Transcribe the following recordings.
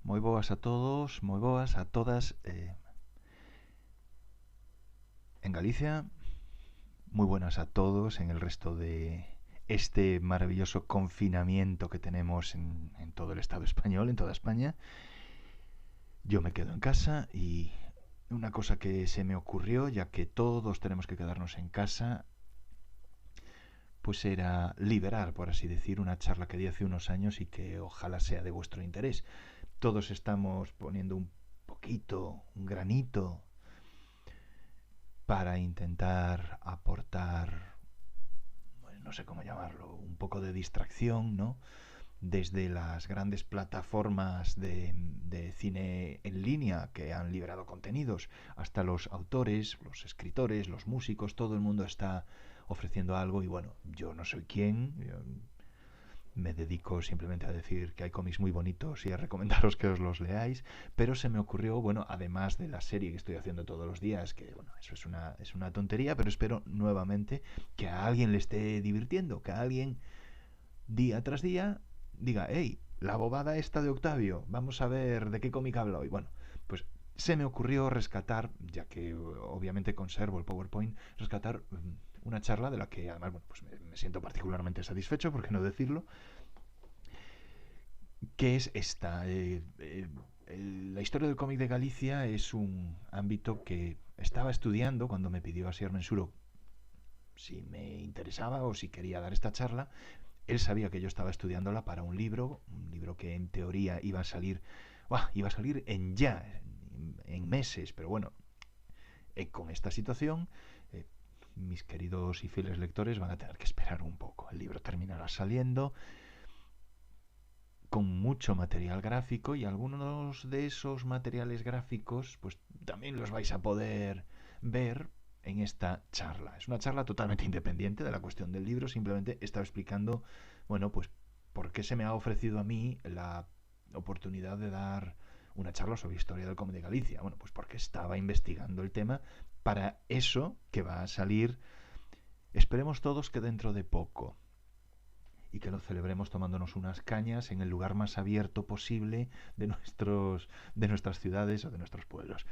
Moi boas a todos, moi boas a todas en Galicia, muy buenas a todos en el resto de este maravilloso confinamiento que tenemos en todo el Estado español, en toda España. Yo me quedo en casa y una cosa que se me ocurrió, ya que todos tenemos que quedarnos en casa, pues era liberar, por así decir, una charla que di hace unos años y que ojalá sea de vuestro interés. Todos estamos poniendo un poquito, un granito para intentar aportar, bueno, no sé cómo llamarlo, un poco de distracción, ¿no? Desde las grandes plataformas de cine en línea que han liberado contenidos hasta los autores, los escritores, los músicos, todo el mundo está ofreciendo algo y bueno, yo no soy quien, yo me dedico simplemente a decir que hay cómics muy bonitos y a recomendaros que os los leáis, pero se me ocurrió, bueno, además de la serie que estoy haciendo todos los días, que bueno, eso es una tontería, pero espero nuevamente que a alguien le esté divirtiendo, que a alguien día tras día diga, hey, la bobada esta de Octavio, vamos a ver de qué cómic habla hoy. Bueno, pues se me ocurrió rescatar, ya que obviamente conservo el PowerPoint, rescatar una charla de la que además bueno, pues me siento particularmente satisfecho, por qué no decirlo, que es esta. La historia del cómic de Galicia es un ámbito que estaba estudiando cuando me pidió Asier Mensuro si me interesaba o si quería dar esta charla. Él sabía que yo estaba estudiándola para un libro que en teoría iba a salir, iba a salir en meses, pero bueno, con esta situación, mis queridos y fieles lectores van a tener que esperar un poco. El libro terminará saliendo con mucho material gráfico y algunos de esos materiales gráficos pues también los vais a poder ver en esta charla. Es una charla totalmente independiente de la cuestión del libro, simplemente estaba explicando, bueno, pues por qué se me ha ofrecido a mí la oportunidad de dar una charla sobre historia del cómic de Galicia. Bueno, pues porque estaba investigando el tema para eso que va a salir, esperemos todos que dentro de poco, y que lo celebremos tomándonos unas cañas en el lugar más abierto posible de nuestras ciudades o de nuestros pueblos.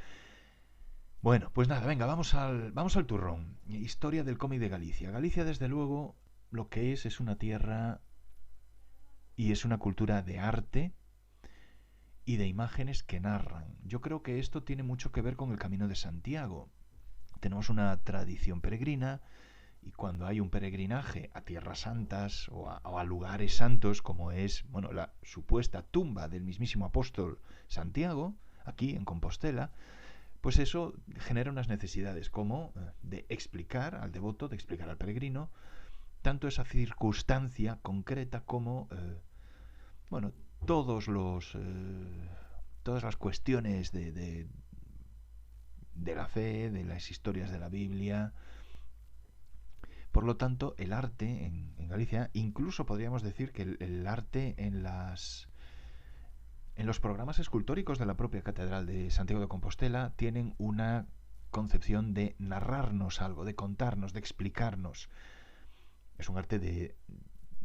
Bueno, pues nada, venga, vamos al turrón. Historia del cómic de Galicia. Galicia, desde luego, lo que es una tierra y es una cultura de arte y de imágenes que narran. Yo creo que esto tiene mucho que ver con el Camino de Santiago. Tenemos una tradición peregrina y cuando hay un peregrinaje a tierras santas o a lugares santos como es, bueno, la supuesta tumba del mismísimo apóstol Santiago, aquí en Compostela, pues eso genera unas necesidades como de explicar al devoto, de explicar al peregrino, tanto esa circunstancia concreta como, bueno, todos los, todas las cuestiones de la fe, de las historias de la Biblia. Por lo tanto, el arte en Galicia, incluso podríamos decir que el arte en los programas escultóricos de la propia Catedral de Santiago de Compostela tienen una concepción de narrarnos algo, de contarnos, de explicarnos. Es un arte de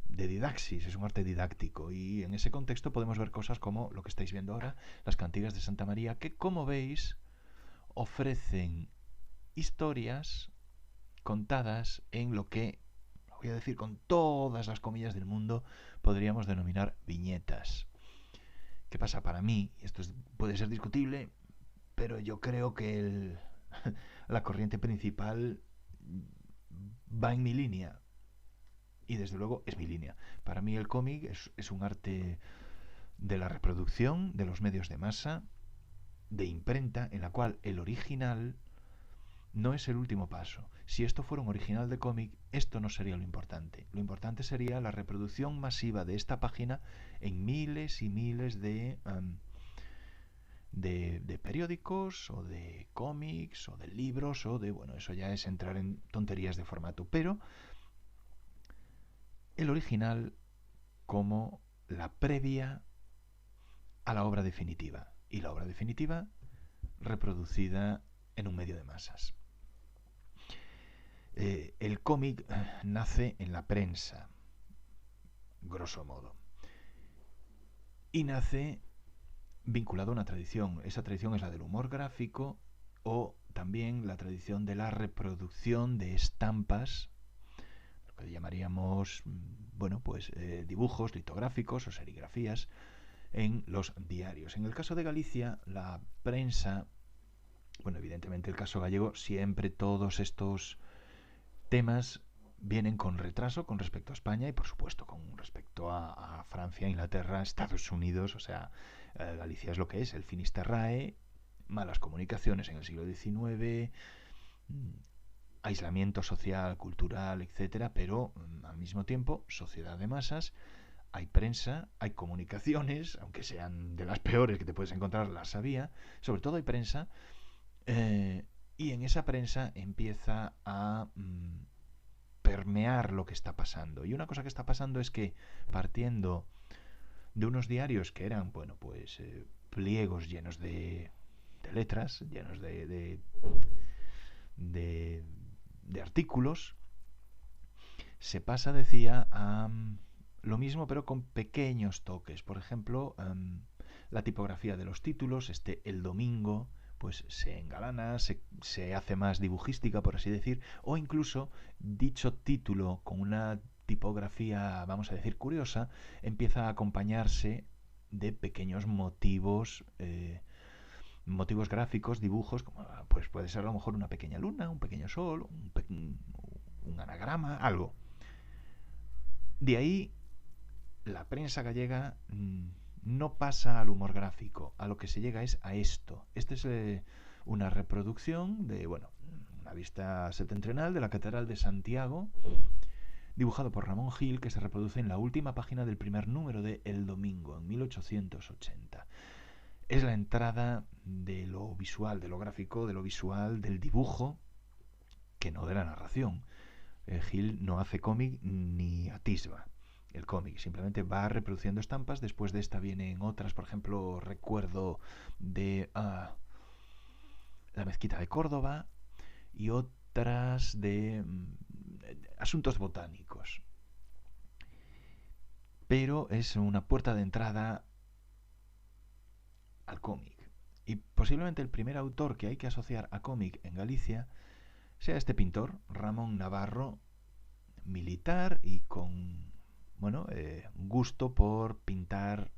didaxis, es un arte didáctico y en ese contexto podemos ver cosas como lo que estáis viendo ahora, las cantigas de Santa María, que como veis ofrecen historias contadas en lo que, lo voy a decir con todas las comillas del mundo, podríamos denominar viñetas. ¿Qué pasa? Para mí, y esto puede ser discutible, pero yo creo que la corriente principal va en mi línea. Y desde luego es mi línea. Para mí el cómic es un arte de la reproducción, de los medios de masa, de imprenta, en la cual el original no es el último paso. Si esto fuera un original de cómic, esto no sería lo importante. Lo importante sería la reproducción masiva de esta página en miles y miles de periódicos o de cómics o de libros o de, bueno, eso ya es entrar en tonterías de formato, pero el original como la previa a la obra definitiva y la obra definitiva reproducida en un medio de masas. El cómic nace en la prensa, grosso modo, y nace vinculado a una tradición. Esa tradición es la del humor gráfico o también la tradición de la reproducción de estampas, lo que llamaríamos, bueno, pues dibujos litográficos o serigrafías en los diarios. En el caso de Galicia, la prensa, bueno, evidentemente el caso gallego, siempre todos estos temas vienen con retraso con respecto a España y por supuesto con respecto a Francia, Inglaterra, Estados Unidos. O sea, Galicia es lo que es, el Finisterrae, malas comunicaciones en el siglo XIX, aislamiento social, cultural, etcétera, pero al mismo tiempo sociedad de masas. Hay prensa, hay comunicaciones, aunque sean de las peores que te puedes encontrar, las había. Sobre todo hay prensa, y en esa prensa empieza a permear lo que está pasando. Y una cosa que está pasando es que, partiendo de unos diarios que eran, bueno, pues pliegos llenos de letras, llenos de artículos, se pasa, decía, a lo mismo pero con pequeños toques. Por ejemplo, la tipografía de los títulos, El Domingo, pues se engalana, se hace más dibujística, por así decir, o incluso dicho título con una tipografía, vamos a decir, curiosa, empieza a acompañarse de pequeños motivos gráficos, dibujos, como pues puede ser a lo mejor una pequeña luna, un pequeño sol, un anagrama, algo. De ahí la prensa gallega no pasa al humor gráfico, a lo que se llega es a esto. Esta es una reproducción de, bueno, una vista septentrional de la Catedral de Santiago, dibujado por Ramón Gil, que se reproduce en la última página del primer número de El Domingo, en 1880. Es la entrada de lo visual, de lo gráfico, de lo visual, del dibujo, que no de la narración. Gil no hace cómic ni atisba el cómic, simplemente va reproduciendo estampas. Después de esta vienen otras, por ejemplo, recuerdo de la mezquita de Córdoba y otras de asuntos botánicos. Pero es una puerta de entrada al cómic. Y posiblemente el primer autor que hay que asociar a cómic en Galicia sea este pintor, Ramón Navarro, militar y con, bueno, gusto por pintar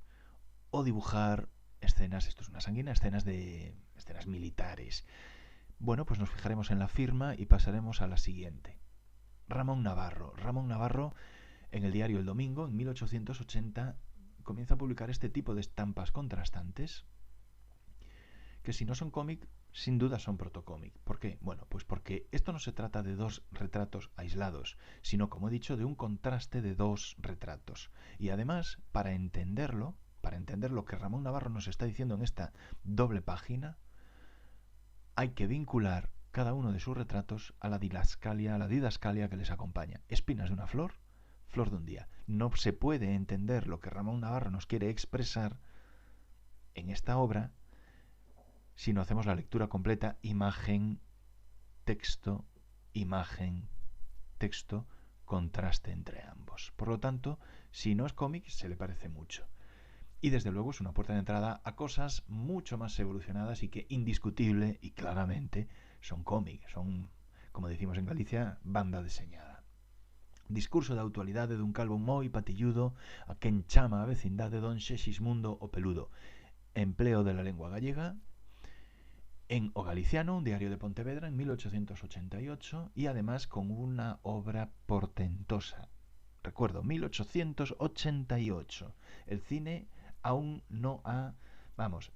o dibujar escenas, esto es una sanguínea, escenas militares. Bueno, pues nos fijaremos en la firma y pasaremos a la siguiente. Ramón Navarro. Ramón Navarro, en el diario El Domingo, en 1880, comienza a publicar este tipo de estampas contrastantes, que si no son cómic, sin duda son protocómic. ¿Por qué? Bueno, pues porque esto no se trata de dos retratos aislados, sino, como he dicho, de un contraste de dos retratos. Y además, para entender lo que Ramón Navarro nos está diciendo en esta doble página, hay que vincular cada uno de sus retratos a la didascalia que les acompaña. Espinas de una flor, flor de un día. No se puede entender lo que Ramón Navarro nos quiere expresar en esta obra si no hacemos la lectura completa, imagen, texto, contraste entre ambos. Por lo tanto, si no es cómic, se le parece mucho. Y desde luego es una puerta de entrada a cosas mucho más evolucionadas y que indiscutible y claramente son cómic, son, como decimos en Galicia, banda deseñada. Discurso de actualidade dun calvo moi patilludo a quen chama a vecindade don Xexismundo o Peludo. Empleo de la lengua gallega en O Galiciano, un diario de Pontevedra, en 1888, y además con una obra portentosa. Recuerdo, 1888. El cine aún no ha,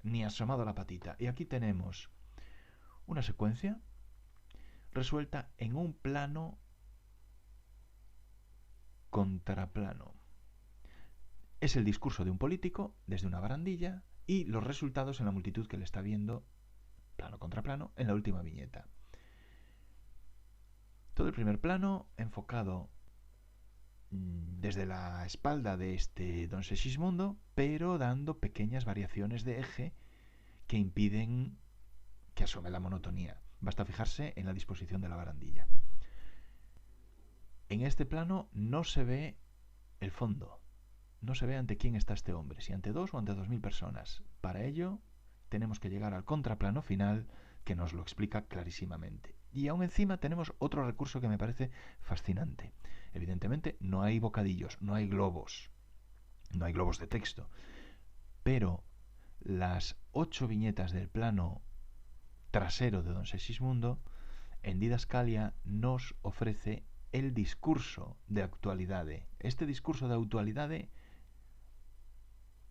ni asomado la patita. Y aquí tenemos una secuencia resuelta en un plano contraplano. Es el discurso de un político desde una barandilla y los resultados en la multitud que le está viendo, plano contra plano, en la última viñeta. Todo el primer plano enfocado desde la espalda de este don Segismundo, pero dando pequeñas variaciones de eje que impiden que asome la monotonía. Basta fijarse en la disposición de la barandilla. En este plano no se ve el fondo, no se ve ante quién está este hombre, si ante 2 o ante 2000 personas. Para ello tenemos que llegar al contraplano final que nos lo explica clarísimamente. Y aún encima tenemos otro recurso que me parece fascinante. Evidentemente no hay bocadillos, no hay globos de texto, pero las 8 viñetas del plano trasero de Don Sexismundo, en Didascalia nos ofrece el discurso de actualidade. Este discurso de actualidade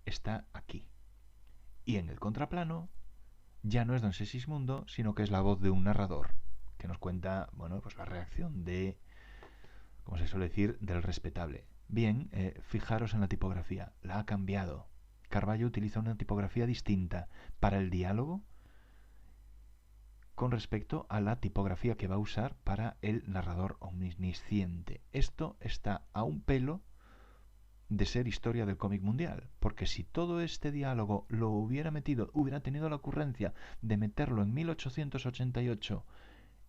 está aquí. Y en el contraplano ya no es Don Sexismundo, sino que es la voz de un narrador que nos cuenta, bueno, pues la reacción de, como se suele decir, del respetable. Bien, fijaros en la tipografía, la ha cambiado. Carballo utiliza una tipografía distinta para el diálogo con respecto a la tipografía que va a usar para el narrador omnisciente. Esto está a un pelo de ser historia del cómic mundial, porque si todo este diálogo lo hubiera tenido la ocurrencia de meterlo en 1888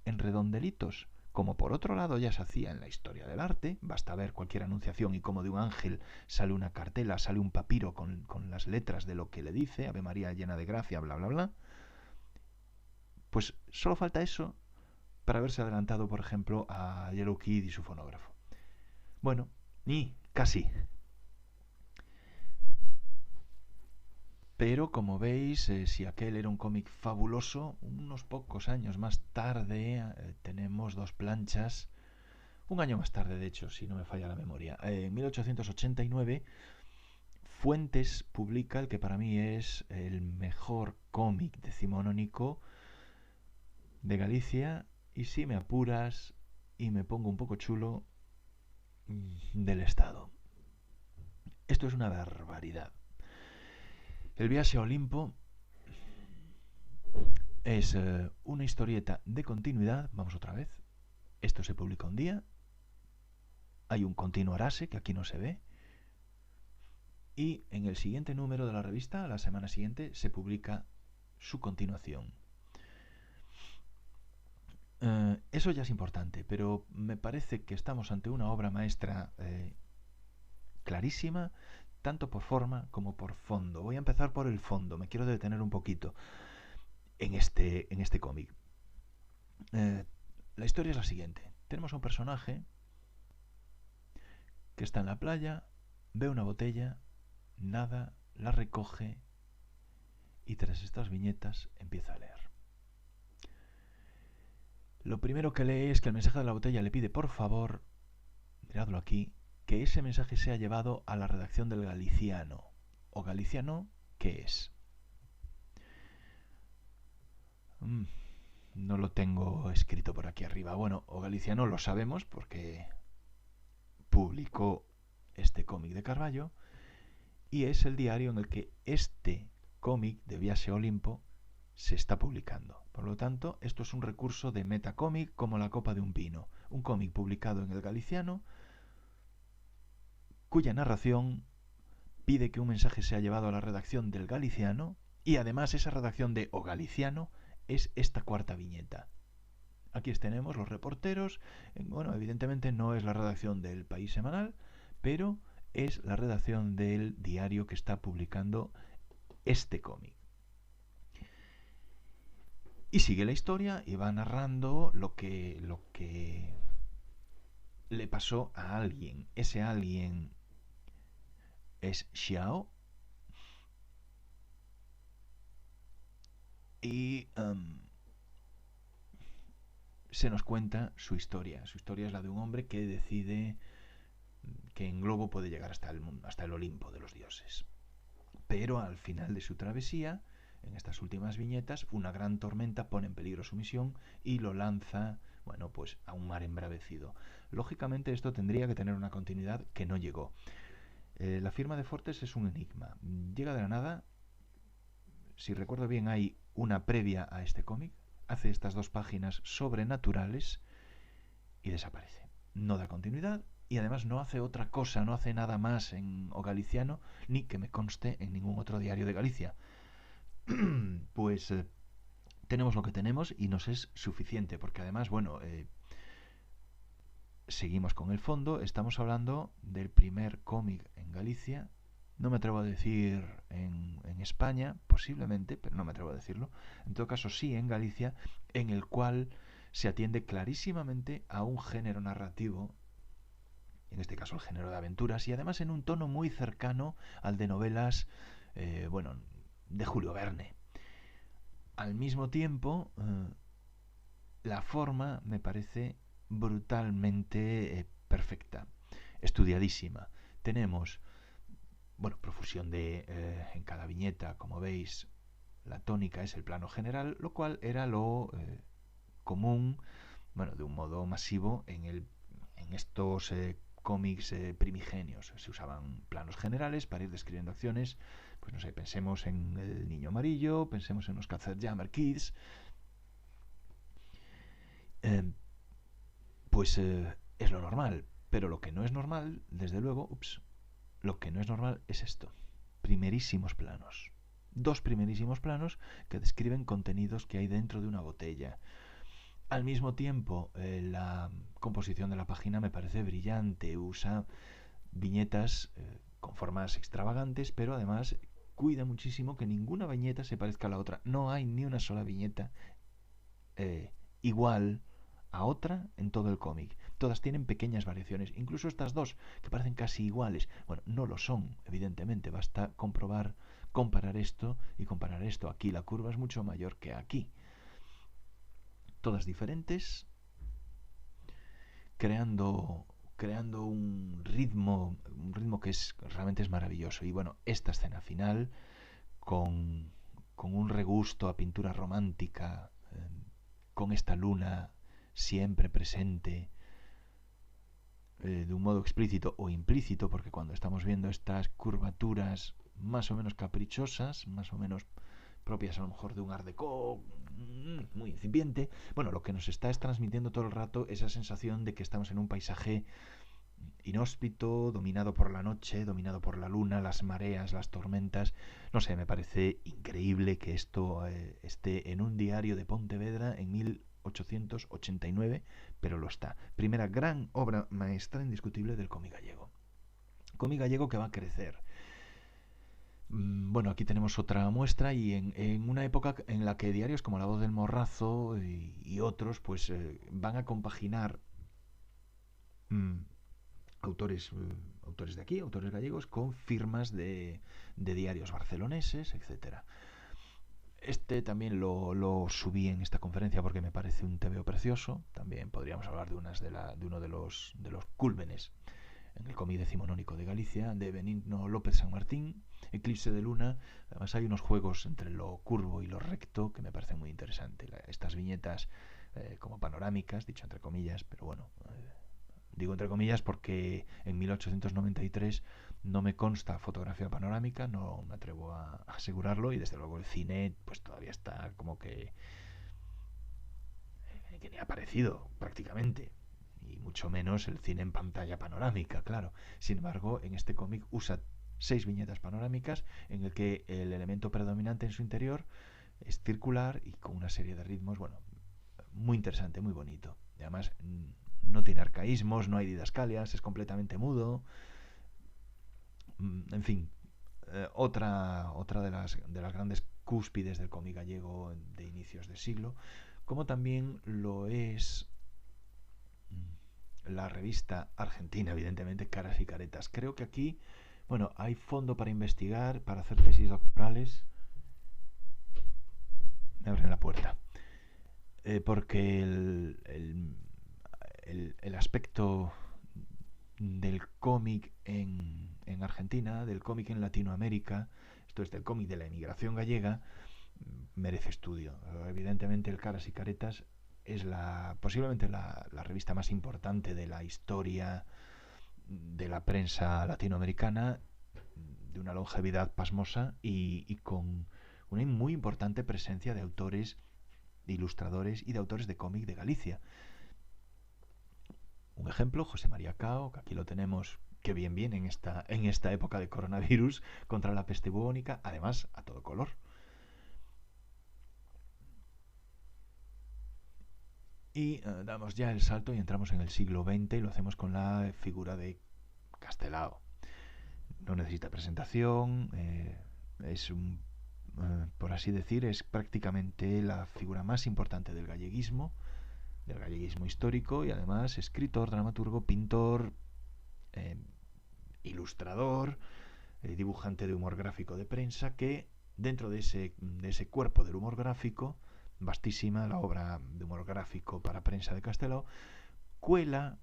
en redondelitos, como por otro lado ya se hacía en la historia del arte, basta ver cualquier anunciación y como de un ángel sale una cartela, sale un papiro con las letras de lo que le dice, Ave María llena de gracia, bla bla bla, pues solo falta eso para haberse adelantado, por ejemplo, a Yellow Kid y su fonógrafo. Bueno, y casi. Pero como veis, si aquel era un cómic fabuloso, unos pocos años más tarde tenemos 2 planchas, un año más tarde de hecho, si no me falla la memoria. En 1889 Fuentes publica el que para mí es el mejor cómic decimonónico de Galicia y, si me apuras y me pongo un poco chulo, del Estado. Esto es una barbaridad. El viaje a Olimpo es una historieta de continuidad. Vamos otra vez. Esto se publica un día. Hay un continuarase que aquí no se ve. Y en el siguiente número de la revista, la semana siguiente, se publica su continuación. Eso ya es importante, pero me parece que estamos ante una obra maestra clarísima, tanto por forma como por fondo. Voy a empezar por el fondo, me quiero detener un poquito en este cómic. La historia es la siguiente. Tenemos a un personaje que está en la playa, ve una botella, nada, la recoge y tras estas viñetas empieza a leer. Lo primero que lee es que el mensaje de la botella le pide, por favor, miradlo aquí, que ese mensaje sea llevado a la redacción del Galiciano. ¿O Galiciano qué es? No lo tengo escrito por aquí arriba. Bueno, O Galiciano lo sabemos porque publicó este cómic de Carballo y es el diario en el que este cómic de Viaxe a Olimpo se está publicando. Por lo tanto, esto es un recurso de metacómic como la copa de un pino. Un cómic publicado en el Galiciano cuya narración pide que un mensaje sea llevado a la redacción del Galiciano y además esa redacción de O Galiciano es esta cuarta viñeta. Aquí tenemos los reporteros. Bueno, evidentemente no es la redacción del País Semanal, pero es la redacción del diario que está publicando este cómic. Y sigue la historia y va narrando lo que le pasó a alguien. Ese alguien es Xiao. Y se nos cuenta su historia. Su historia es la de un hombre que decide que en globo puede llegar hasta el Olimpo de los dioses. Pero al final de su travesía, en estas últimas viñetas, una gran tormenta pone en peligro su misión y lo lanza, bueno, pues a un mar embravecido. Lógicamente esto tendría que tener una continuidad que no llegó. La firma de Fortes es un enigma. Llega de la nada. Si recuerdo bien, hay una previa a este cómic. Hace estas 2 páginas sobrenaturales y desaparece. No da continuidad y además no hace otra cosa, no hace nada más en O Galiciano, ni que me conste en ningún otro diario de Galicia. Pues tenemos lo que tenemos y nos es suficiente, porque además, bueno, seguimos con el fondo. Estamos hablando del primer cómic en Galicia. No me atrevo a decir en España, posiblemente, pero no me atrevo a decirlo. En todo caso, sí en Galicia, en el cual se atiende clarísimamente a un género narrativo, en este caso el género de aventuras, y además en un tono muy cercano al de novelas, bueno, de Julio Verne. Al mismo tiempo, la forma me parece brutalmente perfecta, estudiadísima. Tenemos, bueno, profusión en cada viñeta, como veis, la tónica es el plano general, lo cual era lo común, bueno, de un modo masivo en estos cómics primigenios. Se usaban planos generales para ir describiendo acciones. Pues no sé, pensemos en El Niño Amarillo, pensemos en los Jammer Kids. Pues es lo normal. Pero lo que no es normal, desde luego, lo que no es normal es esto. Primerísimos planos. Dos primerísimos planos que describen contenidos que hay dentro de una botella. Al mismo tiempo, la composición de la página me parece brillante. Usa viñetas con formas extravagantes, pero además cuida muchísimo que ninguna viñeta se parezca a la otra. No hay ni una sola viñeta igual a otra en todo el cómic. Todas tienen pequeñas variaciones, incluso estas dos, que parecen casi iguales. Bueno, no lo son, evidentemente, basta comparar esto y comparar esto. Aquí la curva es mucho mayor que aquí. Todas diferentes, creando un ritmo que realmente es maravilloso. Y bueno, esta escena final con un regusto a pintura romántica, con esta luna siempre presente, de un modo explícito o implícito, porque cuando estamos viendo estas curvaturas más o menos caprichosas, más o menos propias a lo mejor de un art déco muy incipiente, bueno, lo que nos está es transmitiendo todo el rato esa sensación de que estamos en un paisaje inhóspito, dominado por la noche, dominado por la luna, las mareas, las tormentas. No sé, me parece increíble que esto esté en un diario de Pontevedra en 1889, pero lo está. Primera gran obra maestra indiscutible del cómic gallego. Cómic gallego que va a crecer. Bueno, aquí tenemos otra muestra y en una época en la que diarios como La Voz del Morrazo y otros pues van a compaginar autores de aquí, autores gallegos, con firmas de diarios barceloneses, etcétera. Este también lo subí en esta conferencia porque me parece un tebeo precioso. También podríamos hablar de uno de los cúlmenes en el cómic decimonónico de Galicia, de Benigno López San Martín, Eclipse de Luna. Además hay unos juegos entre lo curvo y lo recto que me parecen muy interesantes. Estas viñetas como panorámicas, dicho entre comillas, pero bueno, digo entre comillas porque en 1893 no me consta fotografía panorámica, no me atrevo a asegurarlo, y desde luego el cine pues todavía está como que ni ha aparecido prácticamente, y mucho menos el cine en pantalla panorámica, claro. Sin embargo, en este cómic usa 6 viñetas panorámicas en el que el elemento predominante en su interior es circular y con una serie de ritmos, bueno, muy interesante, muy bonito. Y además no tiene arcaísmos, no hay didascalias, es completamente mudo. En fin, otra de las grandes cúspides del cómic gallego de inicios de siglo, como también lo es la revista argentina, evidentemente, Caras y Caretas. Creo que aquí, bueno, hay fondo para investigar, para hacer tesis doctorales. Me abren la puerta. Porque el aspecto del cómic en Argentina, del cómic en Latinoamérica, esto es del cómic de la emigración gallega, merece estudio. Evidentemente el Caras y Caretas es posiblemente la revista más importante de la historia de la prensa latinoamericana, de una longevidad pasmosa y con una muy importante presencia de autores, de ilustradores y de autores de cómic de Galicia. Un ejemplo, José María Cao, que aquí lo tenemos, que bien viene en esta época de coronavirus contra la peste bubónica, además a todo color. Y damos ya el salto y entramos en el siglo XX y lo hacemos con la figura de Castelao. No necesita presentación, es por así decir, es prácticamente la figura más importante del galleguismo histórico, y además escritor, dramaturgo, pintor, eh, ilustrador, dibujante de humor gráfico de prensa, que dentro de ese cuerpo del humor gráfico, vastísima la obra de humor gráfico para prensa de Castelao, cuela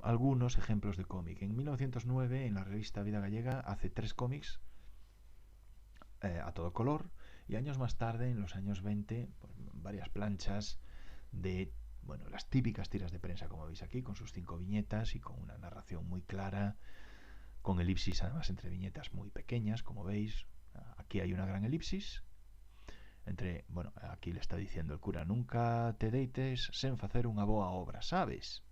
algunos ejemplos de cómic. En 1909, en la revista Vida Gallega, hace 3 cómics a todo color, y años más tarde, en los años 20, pues, varias planchas de las típicas tiras de prensa, como veis aquí, con sus 5 viñetas y con una narración muy clara, con elipsis además entre viñetas muy pequeñas, como veis. Aquí hay una gran elipsis entre, aquí le está diciendo el cura: nunca te deites sen facer unha boa obra, sabes.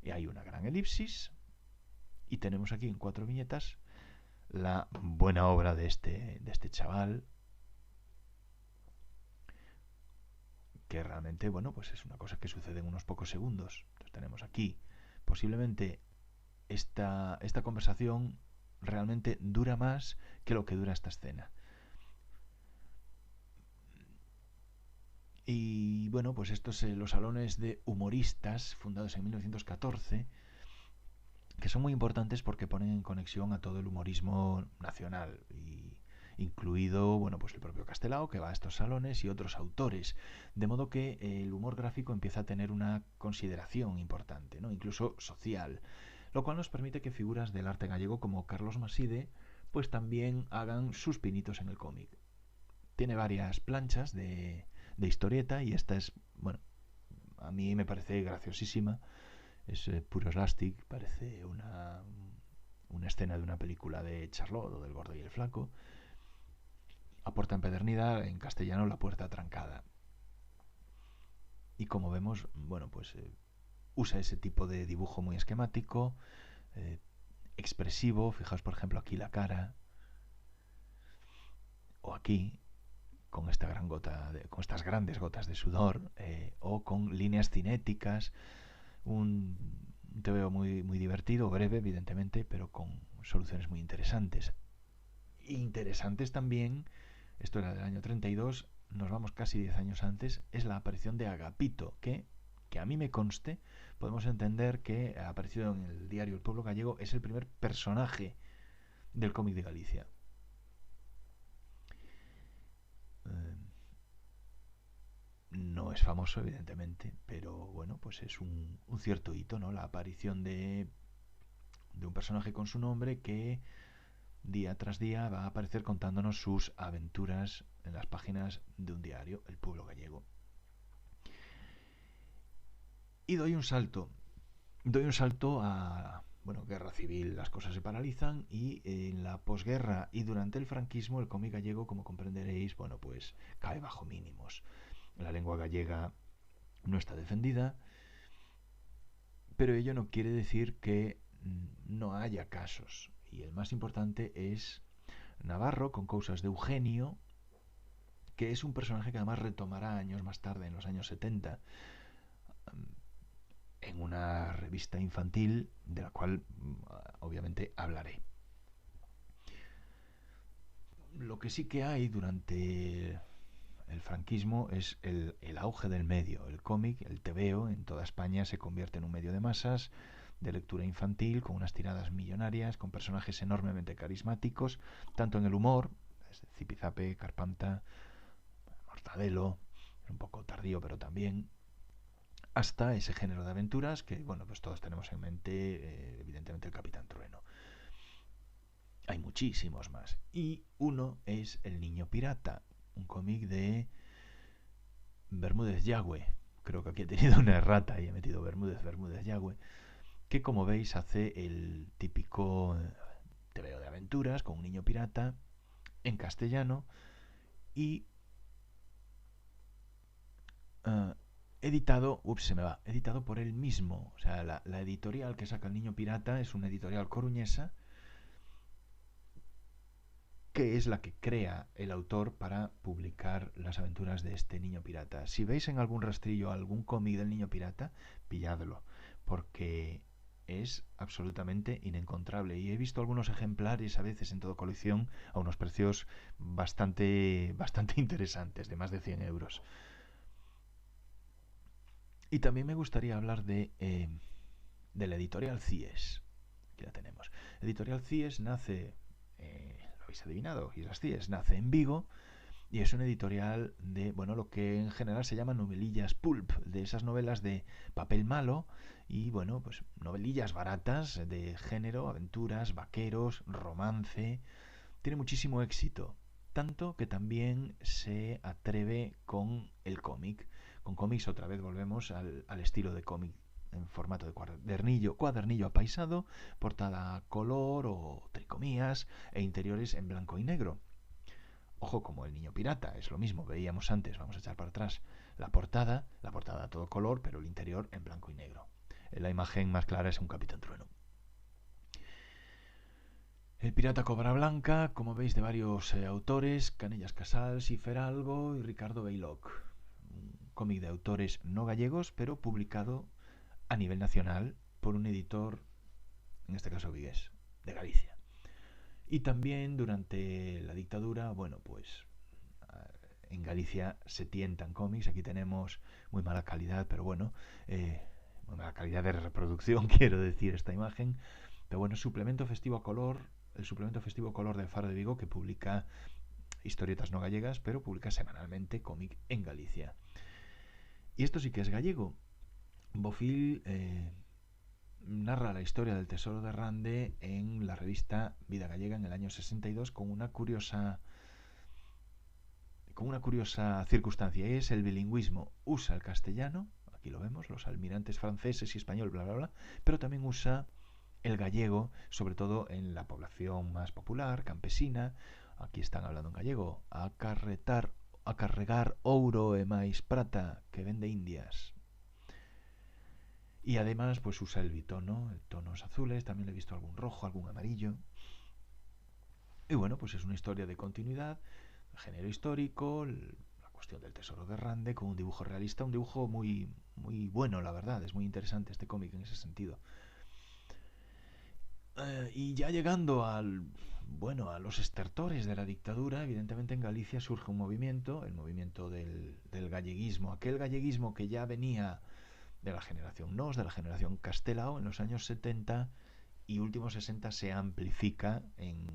Y hay una gran elipsis, y tenemos aquí en 4 viñetas la buena obra de este chaval, que realmente, pues es una cosa que sucede en unos pocos segundos. Entonces tenemos aquí, posiblemente esta conversación realmente dura más que lo que dura esta escena. Y pues estos los salones de humoristas, fundados en 1914, que son muy importantes porque ponen en conexión a todo el humorismo nacional, y incluido pues el propio Castelao, que va a estos salones, y otros autores, de modo que el humor gráfico empieza a tener una consideración importante, ¿no? Incluso social, lo cual nos permite que figuras del arte gallego como Carlos Maside pues también hagan sus pinitos en el cómic. Tiene varias planchas de historieta, y esta es, a mí me parece graciosísima. Es puro slapstick, parece una escena de una película de Charlot o del Gordo y el Flaco. A puerta empedernida, en castellano La puerta trancada. Y como vemos, usa ese tipo de dibujo muy esquemático, expresivo. Fijaos, por ejemplo, aquí la cara, o aquí con esta gran con estas grandes gotas de sudor, o con líneas cinéticas. Un TVO muy divertido, breve evidentemente, pero con soluciones muy interesantes. Interesantes también, esto era del año 32, nos vamos casi 10 años antes, es la aparición de Agapito, que a mí me conste, podemos entender que ha aparecido en el diario El Pueblo Gallego, es el primer personaje del cómic de Galicia. No es famoso, evidentemente, pero pues es un cierto hito, ¿no? La aparición de un personaje con su nombre que día tras día va a aparecer contándonos sus aventuras en las páginas de un diario, El Pueblo Gallego. Y doy un salto a guerra civil. Las cosas se paralizan, y en la posguerra y durante el franquismo el cómic gallego, como comprenderéis, pues cae bajo mínimos. La lengua gallega no está defendida, pero ello no quiere decir que no haya casos. Y el más importante es Navarro, con Cousas de Eugenio, que es un personaje que además retomará años más tarde, en los años 70, en una revista infantil de la cual obviamente hablaré. Lo que sí que hay durante el franquismo es el auge del medio. El cómic, el TVO, en toda España se convierte en un medio de masas, de lectura infantil, con unas tiradas millonarias, con personajes enormemente carismáticos, tanto en el humor, desde Zipizape, Carpanta, Mortadelo, un poco tardío pero también, hasta ese género de aventuras que, pues todos tenemos en mente, evidentemente, el Capitán Trueno. Hay muchísimos más. Y uno es El Niño Pirata, un cómic de Bermúdez Yagüe. Creo que aquí he tenido una errata y he metido Bermúdez Yagüe, que, como veis, hace el típico TVO de aventuras con un niño pirata en castellano, y editado por él mismo. O sea, la editorial que saca El Niño Pirata es una editorial coruñesa que es la que crea el autor para publicar las aventuras de este niño pirata. Si veis en algún rastrillo algún cómic del niño pirata, pilladlo, porque es absolutamente inencontrable. Y he visto algunos ejemplares a veces en toda colección a unos precios bastante interesantes, de más de 100 euros. Y también me gustaría hablar de la editorial CIES. Aquí la tenemos. Editorial CIES nace, lo habéis adivinado, Islas CIES nace en Vigo y es una editorial de, bueno, lo que en general se llama novelillas pulp, de esas novelas de papel malo y, bueno, pues novelillas baratas de género, aventuras, vaqueros, romance. Tiene muchísimo éxito, tanto que también se atreve con el cómic. Con cómics otra vez volvemos al estilo de cómic en formato de cuadernillo apaisado, portada a color o tricomías e interiores en blanco y negro. Ojo, como el niño pirata, es lo mismo, veíamos antes, vamos a echar para atrás la portada a todo color, pero el interior en blanco y negro. La imagen más clara es un Capitán Trueno. El pirata Cobra Blanca, como veis, de varios autores, Canellas Casals, Feralgo y Ricardo Beiloc. Un cómic de autores no gallegos, pero publicado a nivel nacional por un editor, en este caso vigués, de Galicia. Y también durante la dictadura, bueno, pues en Galicia se tientan cómics. Aquí tenemos muy mala calidad, pero bueno, muy mala calidad de reproducción, quiero decir, esta imagen. Pero bueno, suplemento festivo a color, el suplemento festivo color del Faro de Vigo, que publica historietas no gallegas, pero publica semanalmente cómic en Galicia. Y esto sí que es gallego. Bofil narra la historia del tesoro de Rande en la revista Vida Gallega en el año 62 con una curiosa circunstancia, y es el bilingüismo. Usa el castellano, aquí lo vemos, los almirantes franceses y español, bla bla bla, pero también usa el gallego, sobre todo en la población más popular, campesina. Aquí están hablando en gallego. A carregar ouro e máis prata que vende indias. Y además pues usa el bitono, tonos azules, también le he visto algún rojo, algún amarillo. Y bueno, pues es una historia de continuidad, género histórico, la cuestión del tesoro de Rande, con un dibujo realista, un dibujo muy bueno, la verdad, es muy interesante este cómic en ese sentido. Y ya llegando a los estertores de la dictadura, evidentemente en Galicia surge un movimiento, el movimiento del galleguismo, aquel galleguismo que ya venía de la generación Nos, de la generación Castelao en los años 70 y últimos 60 se amplifica en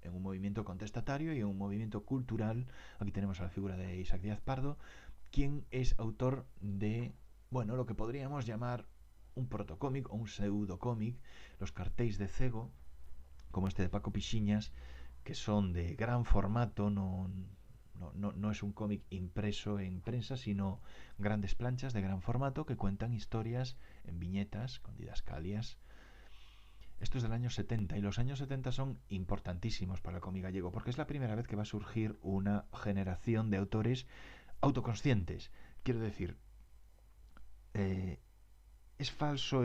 un movimiento contestatario y en un movimiento cultural. Aquí tenemos a la figura de Isaac Díaz Pardo, quien es autor de, bueno, lo que podríamos llamar un protocómic o un pseudocómic, los cartéis de Cego, como este de Paco Pixiñas, que son de gran formato, no es un cómic impreso en prensa, sino grandes planchas de gran formato que cuentan historias en viñetas, con didascalias. Esto es del año 70 y los años 70 son importantísimos para el cómic gallego porque es la primera vez que va a surgir una generación de autores autoconscientes. Quiero decir, es falso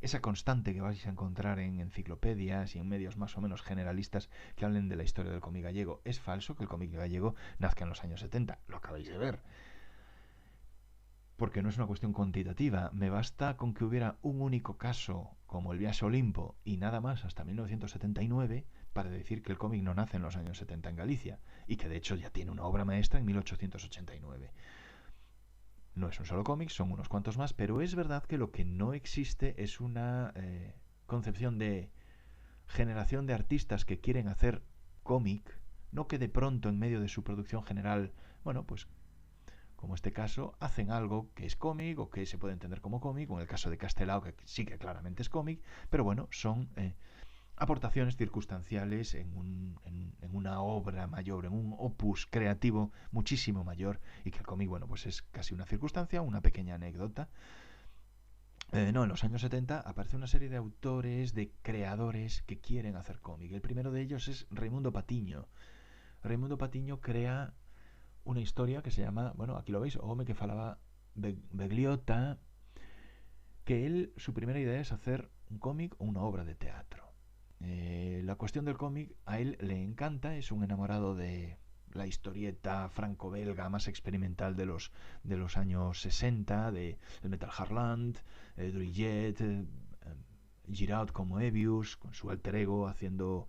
esa constante que vais a encontrar en enciclopedias y en medios más o menos generalistas que hablen de la historia del cómic gallego. Es falso que el cómic gallego nazca en los años 70, lo acabáis de ver. Porque no es una cuestión cuantitativa, me basta con que hubiera un único caso como el viaje a Olimpo y nada más hasta 1979 para decir que el cómic no nace en los años 70 en Galicia y que de hecho ya tiene una obra maestra en 1889. No es un solo cómic, son unos cuantos más, pero es verdad que lo que no existe es una concepción de generación de artistas que quieren hacer cómic, no que de pronto en medio de su producción general, bueno, pues como este caso, hacen algo que es cómic o que se puede entender como cómic, o en el caso de Castelao, que sí que claramente es cómic, pero bueno, son aportaciones circunstanciales en una obra mayor, en un opus creativo muchísimo mayor, y que el cómic, bueno, pues es casi una circunstancia, una pequeña anécdota. En los años 70 aparece una serie de autores, de creadores que quieren hacer cómic. El primero de ellos es Raimundo Patiño. Raimundo Patiño crea una historia que se llama, bueno, aquí lo veis, O home que falaba Begliota, que él, su primera idea es hacer un cómic o una obra de teatro. La cuestión del cómic a él le encanta, es un enamorado de la historieta franco-belga más experimental de los años 60, de Metal Harland, Druillet, Giraud como Ebius, con su alter ego haciendo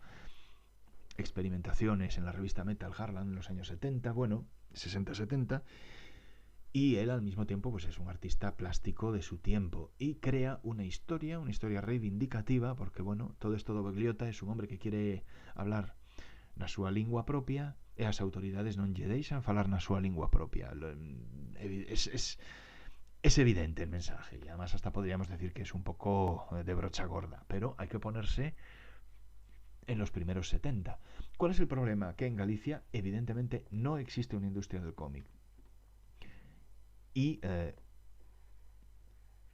experimentaciones en la revista Metal Harland en los años 70, bueno, 60-70, y él al mismo tiempo pues es un artista plástico de su tiempo y crea una historia reivindicativa, porque bueno, todo esto do Begliota es un hombre que quiere hablar na súa lingua propia e as autoridades non lle deixan falar na súa lingua propia. Es evidente el mensaje y además hasta podríamos decir que es un poco de brocha gorda, pero hay que ponerse en los primeros 70. ¿Cuál es el problema? Que en Galicia evidentemente no existe una industria del cómic y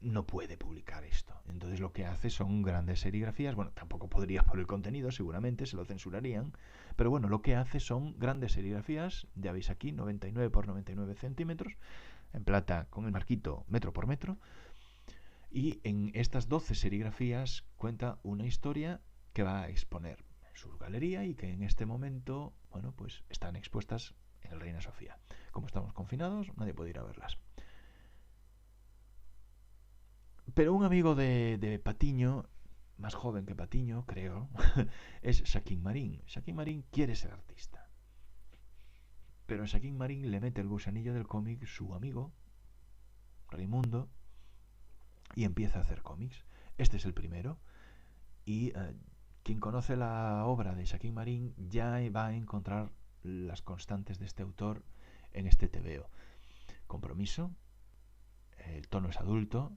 no puede publicar esto. Entonces lo que hace son grandes serigrafías. Bueno, tampoco podría por el contenido, seguramente se lo censurarían, pero bueno, lo que hace son grandes serigrafías, ya veis aquí, 99 por 99 centímetros, en plata con el marquito metro por metro, y en estas 12 serigrafías cuenta una historia que va a exponer en su galería y que en este momento, bueno, pues están expuestas en el Reina Sofía. Como estamos confinados, nadie puede ir a verlas. Pero un amigo de Patiño, más joven que Patiño, creo, es Joaquín Marín. Joaquín Marín quiere ser artista. Pero a Joaquín Marín le mete el gusanillo del cómic su amigo, Raimundo, y empieza a hacer cómics. Este es el primero. Y quien conoce la obra de Joaquín Marín ya va a encontrar las constantes de este autor en este tebeo. Compromiso, el tono es adulto,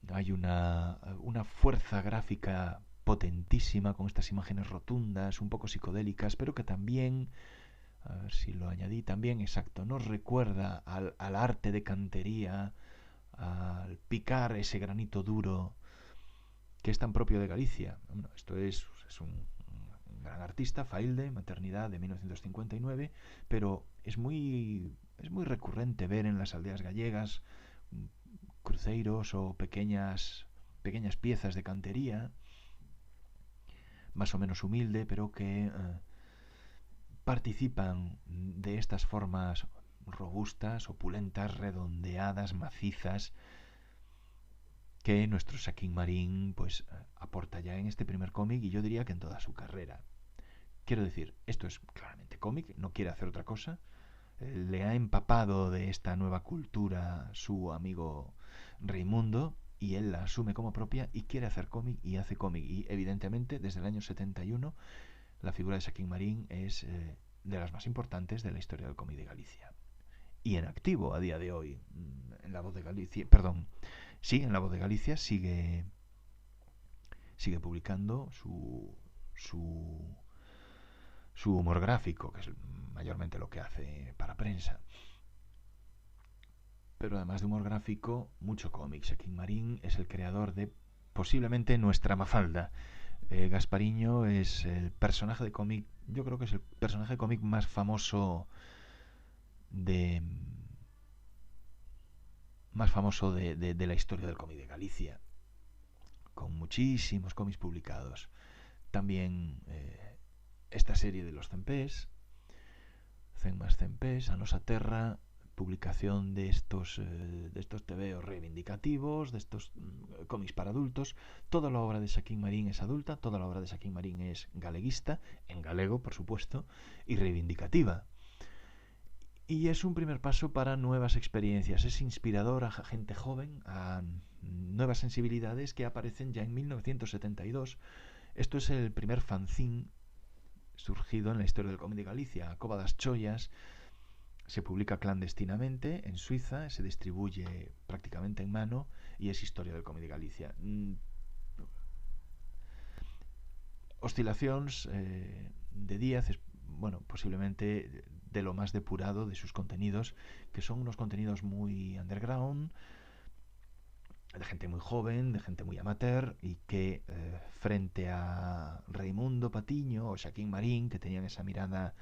hay una fuerza gráfica potentísima con estas imágenes rotundas, un poco psicodélicas, pero que también, a ver si lo añadí también, exacto, nos recuerda al arte de cantería, al picar ese granito duro que es tan propio de Galicia. Bueno, esto es un gran artista, Failde, Maternidad de 1959, pero es muy recurrente ver en las aldeas gallegas cruceiros o pequeñas piezas de cantería, más o menos humilde, pero que participan de estas formas robustas, opulentas, redondeadas, macizas, que nuestro Joaquín Marín pues aporta ya en este primer cómic y yo diría que en toda su carrera. Quiero decir, esto es claramente cómic, no quiere hacer otra cosa. Le ha empapado de esta nueva cultura su amigo Raimundo y él la asume como propia y quiere hacer cómic y hace cómic. Y evidentemente desde el año 71 la figura de Joaquín Marín es de las más importantes de la historia del cómic de Galicia. Y en activo a día de hoy, en La Voz de Galicia, perdón, sí, en La Voz de Galicia sigue publicando su humor gráfico, que es mayormente lo que hace para prensa. Pero además de humor gráfico, mucho cómic. Joaquín Marín es el creador de posiblemente nuestra Mafalda. Gaspariño es el personaje de cómic, yo creo que es el personaje de cómic más famoso de la historia del cómic de Galicia, con muchísimos cómics publicados. También esta serie de los Cempés, Cen más Cempés, A Nosa Terra, publicación de estos tebeos reivindicativos, de estos cómics para adultos. Toda la obra de Joaquín Marín es adulta, toda la obra de Joaquín Marín es galeguista, en galego por supuesto, y reivindicativa. Y es un primer paso para nuevas experiencias, es inspirador a gente joven, a nuevas sensibilidades que aparecen ya en 1972. Esto es el primer fanzine surgido en la historia del cómic de Galicia, A Cova das Chollas. Se publica clandestinamente en Suiza, se distribuye prácticamente en mano y es historia del cómic de Galicia. Oscilacións de Díaz es, bueno, posiblemente de lo más depurado de sus contenidos, que son unos contenidos muy underground, de gente muy joven, de gente muy amateur, y que frente a Raimundo Patiño o Joaquín Marín, que tenían esa mirada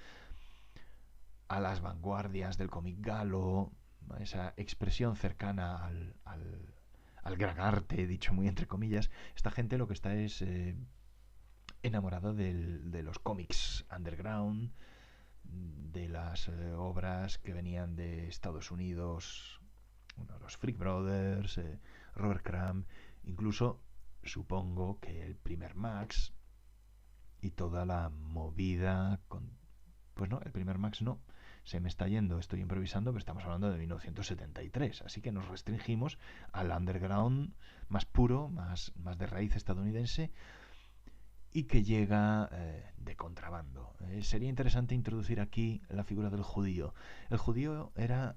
a las vanguardias del cómic galo, esa expresión cercana al gran arte, dicho muy entre comillas, esta gente lo que está es enamorado de los cómics underground, de las obras que venían de Estados Unidos, bueno, los Freak Brothers, Robert Crumb, incluso supongo que el primer Max y toda la movida con... Pues no, el primer Max no, se me está yendo, estoy improvisando, pero estamos hablando de 1973, así que nos restringimos al underground más puro, más de raíz estadounidense, y que llega de contrabando. Sería interesante introducir aquí la figura del judío. El judío era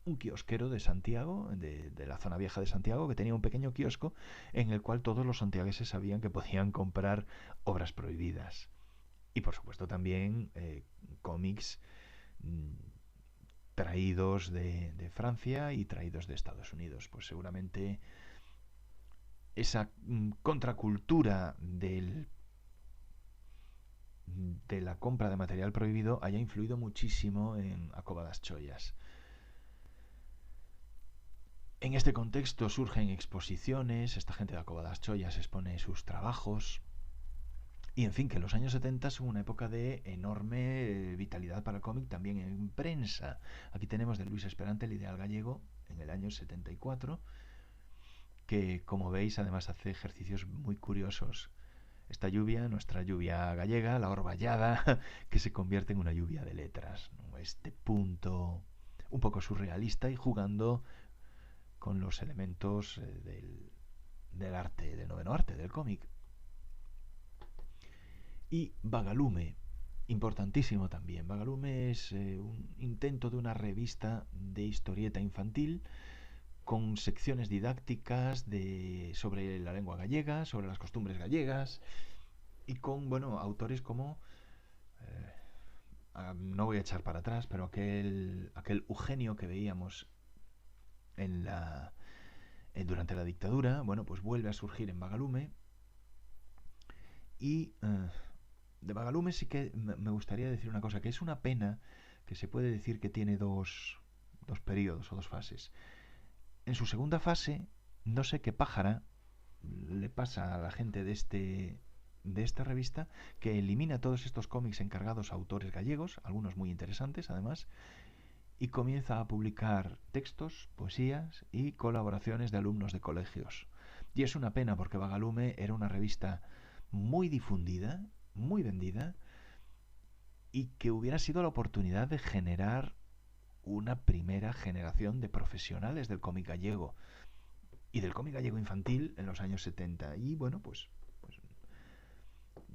un kiosquero de Santiago, de la zona vieja de Santiago, que tenía un pequeño kiosco en el cual todos los santiagueses sabían que podían comprar obras prohibidas. Y por supuesto también cómics traídos de Francia y traídos de Estados Unidos. Pues seguramente esa contracultura de la compra de material prohibido haya influido muchísimo en Acoba das Chollas. En este contexto surgen exposiciones, esta gente de Acoba das Chollas expone sus trabajos, y en fin, que los años 70 son una época de enorme vitalidad para el cómic, también en prensa. Aquí tenemos de Luis Esperante el Ideal Gallego en el año 74, que como veis además hace ejercicios muy curiosos. Esta lluvia, nuestra lluvia gallega, la orballada, que se convierte en una lluvia de letras, ¿no? Este punto un poco surrealista y jugando con los elementos del arte, del noveno arte, del cómic. Y Vagalume, importantísimo también. Vagalume es un intento de una revista de historieta infantil con secciones didácticas sobre la lengua gallega, sobre las costumbres gallegas, y con, bueno, autores como no voy a echar para atrás, pero aquel Eugenio que veíamos durante la dictadura, bueno, pues vuelve a surgir en Vagalume. Y de Vagalume sí que me gustaría decir una cosa, que es una pena que se puede decir que tiene dos periodos o dos fases. En su segunda fase, no sé qué pájara le pasa a la gente de esta revista, que elimina todos estos cómics encargados a autores gallegos, algunos muy interesantes además, y comienza a publicar textos, poesías y colaboraciones de alumnos de colegios. Y es una pena porque Vagalume era una revista muy difundida, muy vendida, y que hubiera sido la oportunidad de generar una primera generación de profesionales del cómic gallego y del cómic gallego infantil en los años 70. Y bueno, pues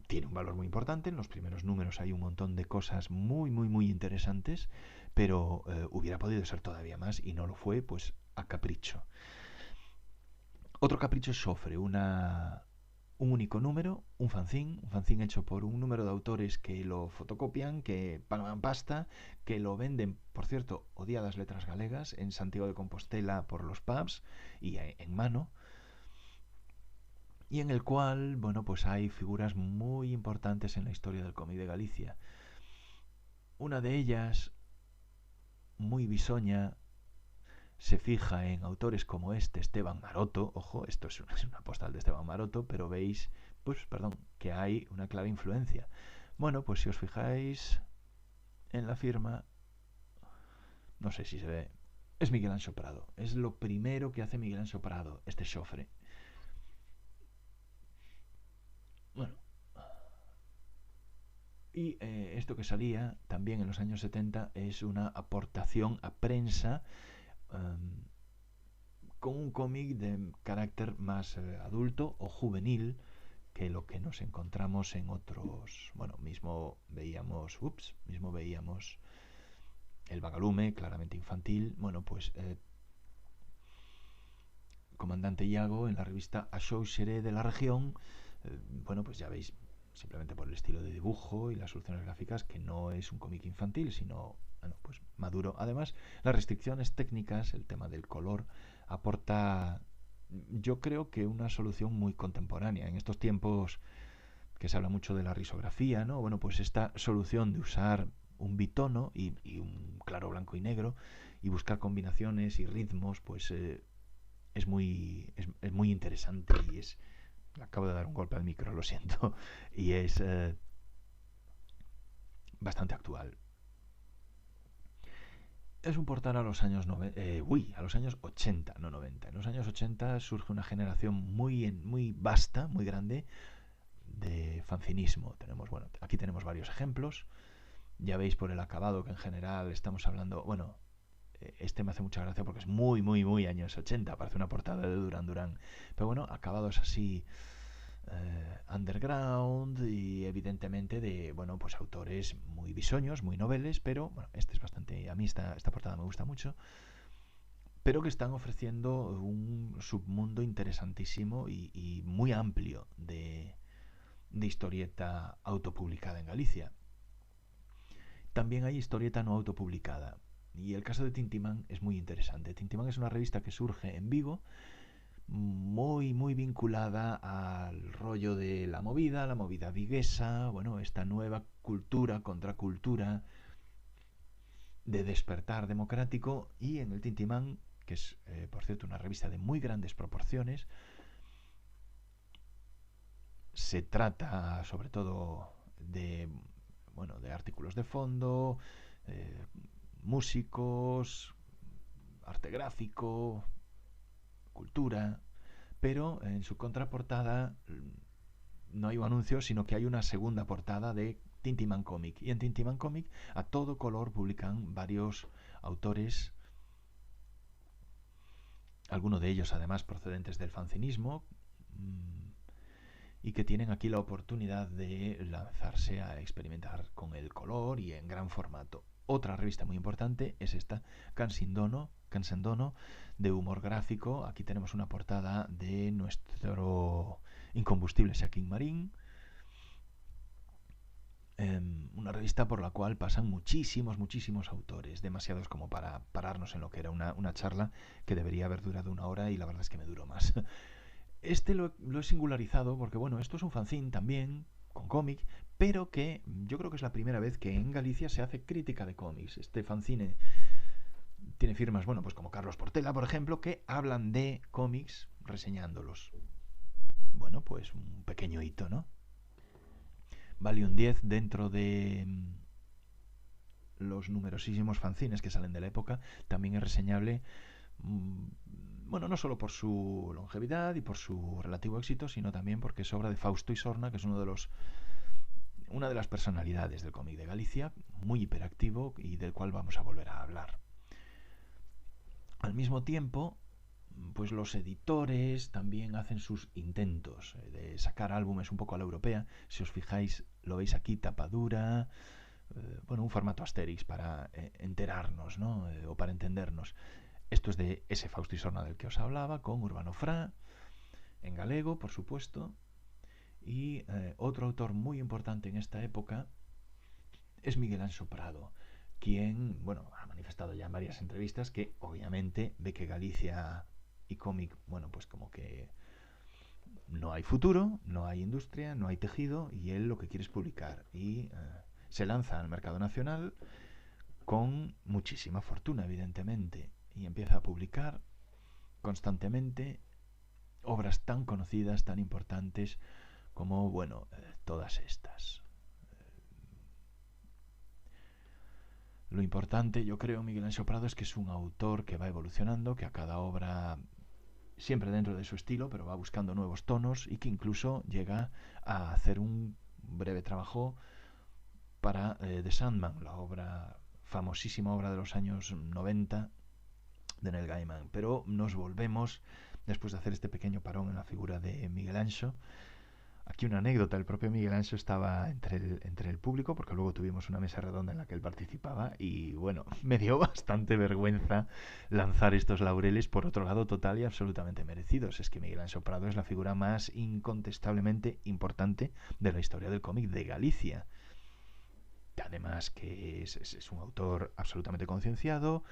tiene un valor muy importante. En los primeros números hay un montón de cosas muy interesantes, pero hubiera podido ser todavía más y no lo fue, pues a capricho. Otro capricho es Sofre, un único número, un fanzine hecho por un número de autores que lo fotocopian, que pagan pasta, que lo venden, por cierto, odiadas letras galegas, en Santiago de Compostela por los pubs y en mano, y en el cual, bueno, pues hay figuras muy importantes en la historia del cómic de Galicia. Una de ellas, muy bisoña, se fija en autores como Esteban Maroto. Ojo, esto es una postal de Esteban Maroto, pero veis, pues, perdón, que hay una clara influencia. Bueno, pues si os fijáis en la firma, no sé si se ve, es Miguel Anxo Prado. Es lo primero que hace Miguel Anxo Prado, este Xofre. Bueno, y esto que salía también en los años 70 es una aportación a prensa con un cómic de carácter más adulto o juvenil que lo que nos encontramos en otros. Bueno, mismo veíamos el Vagalume, claramente infantil. Bueno, pues Comandante Iago en la revista A Show Xeré de la región. Bueno, pues ya veis, simplemente por el estilo de dibujo y las soluciones gráficas, que no es un cómic infantil, sino, bueno, pues maduro. Además, las restricciones técnicas, el tema del color, aporta, yo creo que una solución muy contemporánea. En estos tiempos que se habla mucho de la risografía, ¿no? Bueno, pues esta solución de usar un bitono y un claro blanco y negro y buscar combinaciones y ritmos, pues es muy interesante y es Le acabo de dar un golpe al micro, lo siento. Y es bastante actual. Es un portal a los años a los años 80, no 90. En los años 80 surge una generación muy vasta, muy grande de fanzinismo. Aquí tenemos varios ejemplos. Ya veis por el acabado que en general estamos hablando, este me hace mucha gracia porque es muy años 80, parece una portada de Duran Duran. Pero bueno, acabados así underground y evidentemente de, pues autores muy bisoños, muy noveles, pero bueno, este es bastante, a mí esta portada me gusta mucho, pero que están ofreciendo un submundo interesantísimo y muy amplio de historieta autopublicada en Galicia. También hay historieta no autopublicada. Y el caso de Tintimán es muy interesante. Tintimán es una revista que surge en Vigo, muy vinculada al rollo de la movida viguesa, esta nueva cultura, contracultura de despertar democrático. Y en el Tintimán, que es, por cierto, una revista de muy grandes proporciones, se trata sobre todo de artículos de fondo, músicos, arte gráfico, cultura, pero en su contraportada no hay un anuncio, sino que hay una segunda portada de Tintimán Comic. Y en Tintimán Comic a todo color publican varios autores, algunos de ellos además procedentes del fanzinismo, y que tienen aquí la oportunidad de lanzarse a experimentar con el color y en gran formato. Otra revista muy importante es esta, Cansendono, de humor gráfico. Aquí tenemos una portada de nuestro incombustible Joaquín Marín, una revista por la cual pasan muchísimos autores, demasiados como para pararnos en lo que era una charla que debería haber durado 1 hora y la verdad es que me duró más. Este lo he singularizado porque, esto es un fanzine también, con cómic, pero que yo creo que es la primera vez que en Galicia se hace crítica de cómics. Este fanzine tiene firmas, pues como Carlos Portela, por ejemplo, que hablan de cómics reseñándolos. Pues un pequeño hito, ¿no? Vale un 10 dentro de los numerosísimos fanzines que salen de la época. También es reseñable, no solo por su longevidad y por su relativo éxito, sino también porque es obra de Fausto Isorna, que es una de las personalidades del cómic de Galicia, muy hiperactivo y del cual vamos a volver a hablar. Al mismo tiempo, pues los editores también hacen sus intentos de sacar álbumes un poco a la europea. Si os fijáis, lo veis aquí, tapadura, un formato Asterix para enterarnos, ¿no? O para entendernos. Esto es de ese Fausto Isorna del que os hablaba, con Urbano Fra, en galego, por supuesto. Y otro autor muy importante en esta época es Miguel Anxo Prado, quien, ha manifestado ya en varias entrevistas que obviamente ve que Galicia y cómic, pues como que no hay futuro, no hay industria, no hay tejido, y él lo que quiere es publicar. Y se lanza al mercado nacional con muchísima fortuna, evidentemente, y empieza a publicar constantemente obras tan conocidas, tan importantes como, todas estas. Lo importante, yo creo, Miguel Anxo Prado, es que es un autor que va evolucionando, que a cada obra, siempre dentro de su estilo, pero va buscando nuevos tonos y que incluso llega a hacer un breve trabajo para The Sandman, la famosísima obra de los años 90 de Neil Gaiman. Pero nos volvemos, después de hacer este pequeño parón en la figura de Miguel Anxo. Aquí una anécdota, el propio Miguel Anxo estaba entre el público, porque luego tuvimos una mesa redonda en la que él participaba y me dio bastante vergüenza lanzar estos laureles, por otro lado total y absolutamente merecidos. Es que Miguel Anxo Prado es la figura más incontestablemente importante de la historia del cómic de Galicia. Además que es un autor absolutamente concienciado,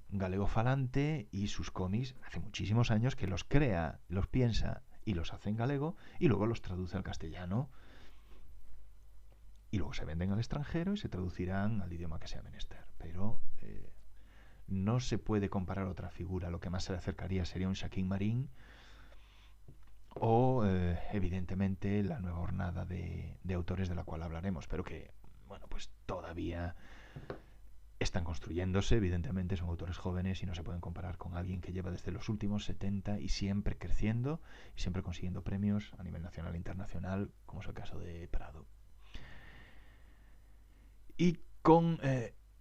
galego falante, y sus cómics hace muchísimos años que los crea, los piensa y los hace en galego y luego los traduce al castellano y luego se venden al extranjero y se traducirán al idioma que sea menester. Pero no se puede comparar otra figura. Lo que más se le acercaría sería un Joaquín Marín o evidentemente la nueva hornada de autores de la cual hablaremos, pero que, bueno, pues todavía están construyéndose. Evidentemente son autores jóvenes y no se pueden comparar con alguien que lleva desde los últimos 70 y siempre creciendo y siempre consiguiendo premios a nivel nacional e internacional, como es el caso de Prado. Y con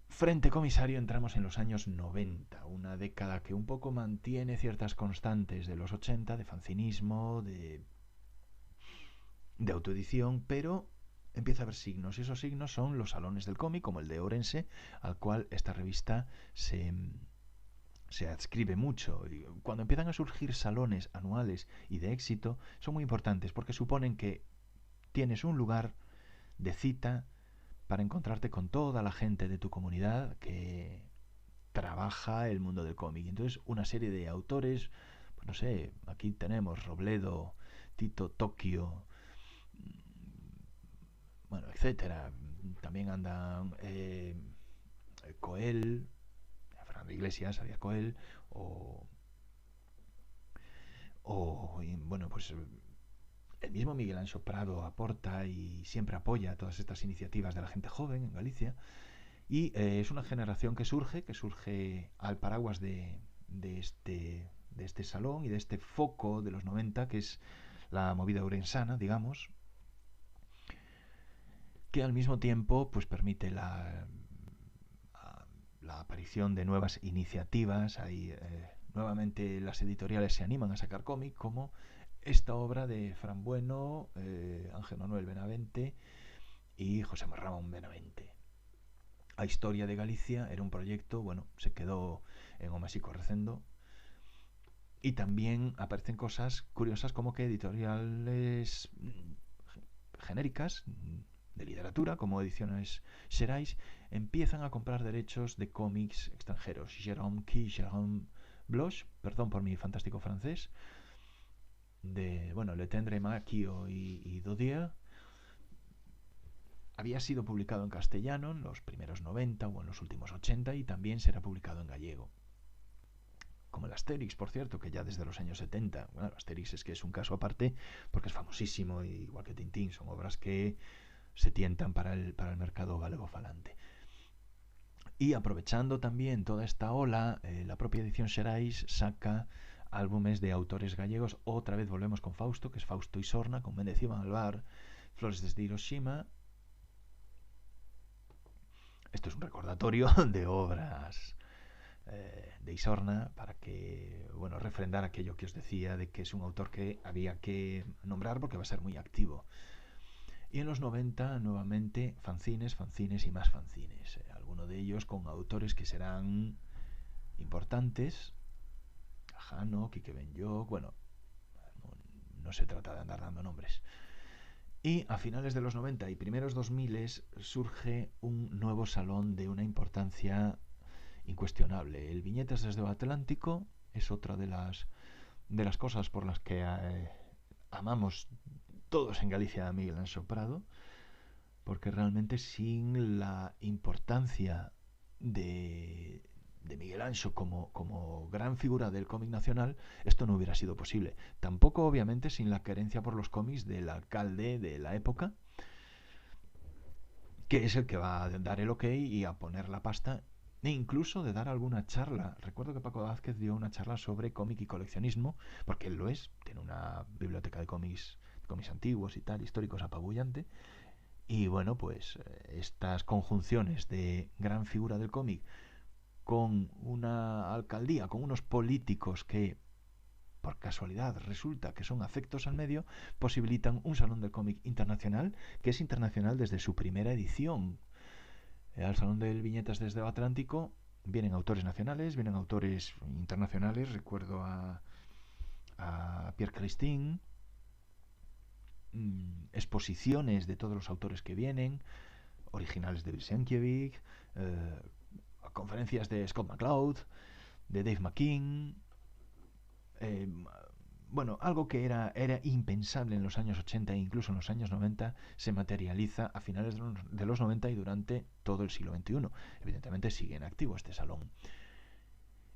Frente Comisario entramos en los años 90, una década que un poco mantiene ciertas constantes de los 80, de fanzinismo, de autoedición, pero empieza a haber signos, y esos signos son los salones del cómic, como el de Ourense, al cual esta revista se adscribe mucho. Cuando empiezan a surgir salones anuales y de éxito, son muy importantes porque suponen que tienes un lugar de cita para encontrarte con toda la gente de tu comunidad que trabaja el mundo del cómic. Entonces, una serie de autores, pues no sé, aquí tenemos Robledo, Tito Tokio, bueno, etcétera. También andan Coel, Fernando Iglesias, Arias Coel, bueno, pues el mismo Miguel Anxo Prado aporta y siempre apoya todas estas iniciativas de la gente joven en Galicia. Y es una generación que surge al paraguas de este salón y de este foco de los 90, que es la movida ourensana, digamos, que al mismo tiempo pues permite la aparición de nuevas iniciativas. Ahí nuevamente las editoriales se animan a sacar cómic, como esta obra de Fran Bueno, Ángel Manuel Benavente y José Ramón Benavente. A Historia de Galicia era un proyecto, bueno, se quedó en o Máxico Recendo, y también aparecen cosas curiosas como que editoriales genéricas de literatura, como Ediciones Xerais, empiezan a comprar derechos de cómics extranjeros. Jérôme Bloch, perdón por mi fantástico francés, de, bueno, Le Tendre Maquio y Dodier, había sido publicado en castellano en los primeros 90 o en los últimos 80, y también será publicado en gallego. Como el Asterix, por cierto, que ya desde los años 70, bueno, Asterix es que es un caso aparte porque es famosísimo, igual que Tintín, son obras que se tientan para el mercado galego falante. Y aprovechando también toda esta ola, la propia Edición Xerais saca álbumes de autores gallegos. Otra vez volvemos con Fausto, que es Fausto Isorna, con Méndez Iván Alvar, Flores desde Hiroshima. Esto es un recordatorio de obras de Isorna para que, bueno, refrendar aquello que os decía de que es un autor que había que nombrar porque va a ser muy activo. Y en los 90, nuevamente, fanzines y más fanzines. Algunos de ellos con autores que serán importantes. Jano, Quique Benyoc, bueno, no se trata de andar dando nombres. Y a finales de los 90 y primeros 2000 surge un nuevo salón de una importancia incuestionable. El Viñetas desde o Atlántico es otra de las cosas por las que amamos todos en Galicia a Miguel Anxo Prado, porque realmente sin la importancia de Miguel Anxo como gran figura del cómic nacional, esto no hubiera sido posible. Tampoco, obviamente, sin la querencia por los cómics del alcalde de la época, que es el que va a dar el ok y a poner la pasta, e incluso de dar alguna charla. Recuerdo que Paco Vázquez dio una charla sobre cómic y coleccionismo, porque él lo es, tiene una biblioteca de cómics antiguos y tal, históricos, apabullante. Y bueno, pues estas conjunciones de gran figura del cómic con una alcaldía, con unos políticos que por casualidad resulta que son afectos al medio, posibilitan un salón del cómic internacional, que es internacional desde su primera edición. Al Salón del Viñetas desde el Atlántico vienen autores nacionales, vienen autores internacionales. Recuerdo a Pierre Christine, exposiciones de todos los autores que vienen, originales de Sienkiewicz, conferencias de Scott McCloud, de Dave McKean. Bueno, algo que era impensable en los años 80 e incluso en los años 90 se materializa a finales de los 90 y durante todo el siglo XXI. Evidentemente sigue en activo este salón.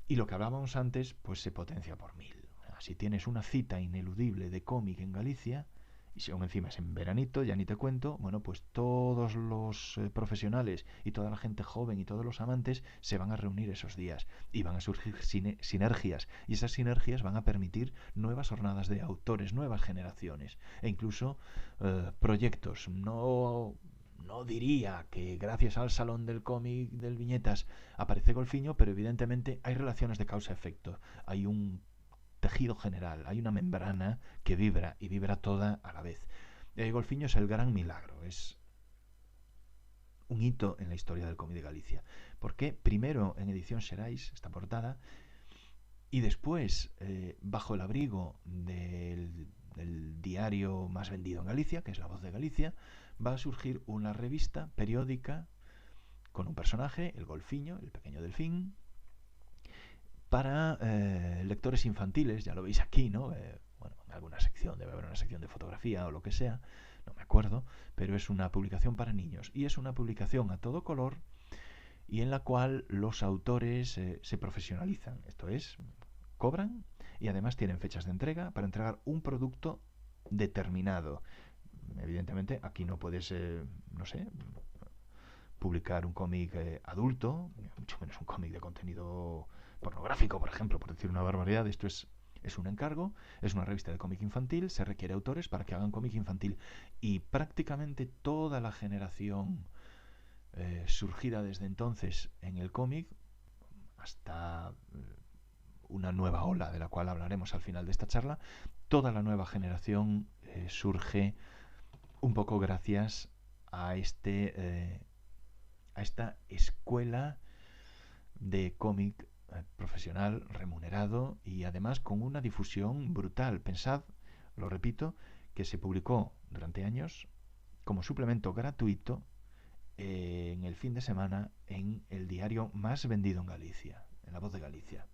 Y lo que hablábamos antes, pues se potencia por 1000. si tienes una cita ineludible de cómic en Galicia, y si aún encima es en veranito, ya ni te cuento, bueno, pues todos los profesionales y toda la gente joven y todos los amantes se van a reunir esos días y van a surgir sinergias, y esas sinergias van a permitir nuevas jornadas de autores, nuevas generaciones e incluso proyectos. No diría que gracias al Salón del Cómic del Viñetas aparece Golfiño, pero evidentemente hay relaciones de causa-efecto. Hay un tejido general, hay una membrana que vibra y vibra toda a la vez. Golfiño es el gran milagro, es un hito en la historia del cómic de Galicia, porque primero en edición Xerais, esta portada, y después bajo el abrigo del diario más vendido en Galicia, que es La Voz de Galicia, va a surgir una revista periódica con un personaje, el Golfiño, el pequeño delfín, para lectores infantiles, ya lo veis aquí, ¿no? Bueno, en alguna sección, debe haber una sección de fotografía o lo que sea, no me acuerdo, pero es una publicación para niños y es una publicación a todo color y en la cual los autores se profesionalizan, esto es, cobran y además tienen fechas de entrega para entregar un producto determinado. Evidentemente aquí no puedes, no sé, publicar un cómic adulto, mucho menos un cómic de contenido pornográfico, por ejemplo, por decir una barbaridad. Esto es un encargo, es una revista de cómic infantil, se requiere autores para que hagan cómic infantil y prácticamente toda la generación surgida desde entonces en el cómic hasta una nueva ola de la cual hablaremos al final de esta charla, toda la nueva generación surge un poco gracias a a esta escuela de cómic profesional remunerado y además con una difusión brutal. Pensad, lo repito, que se publicó durante años como suplemento gratuito en el fin de semana en el diario más vendido en Galicia, en La Voz de Galicia.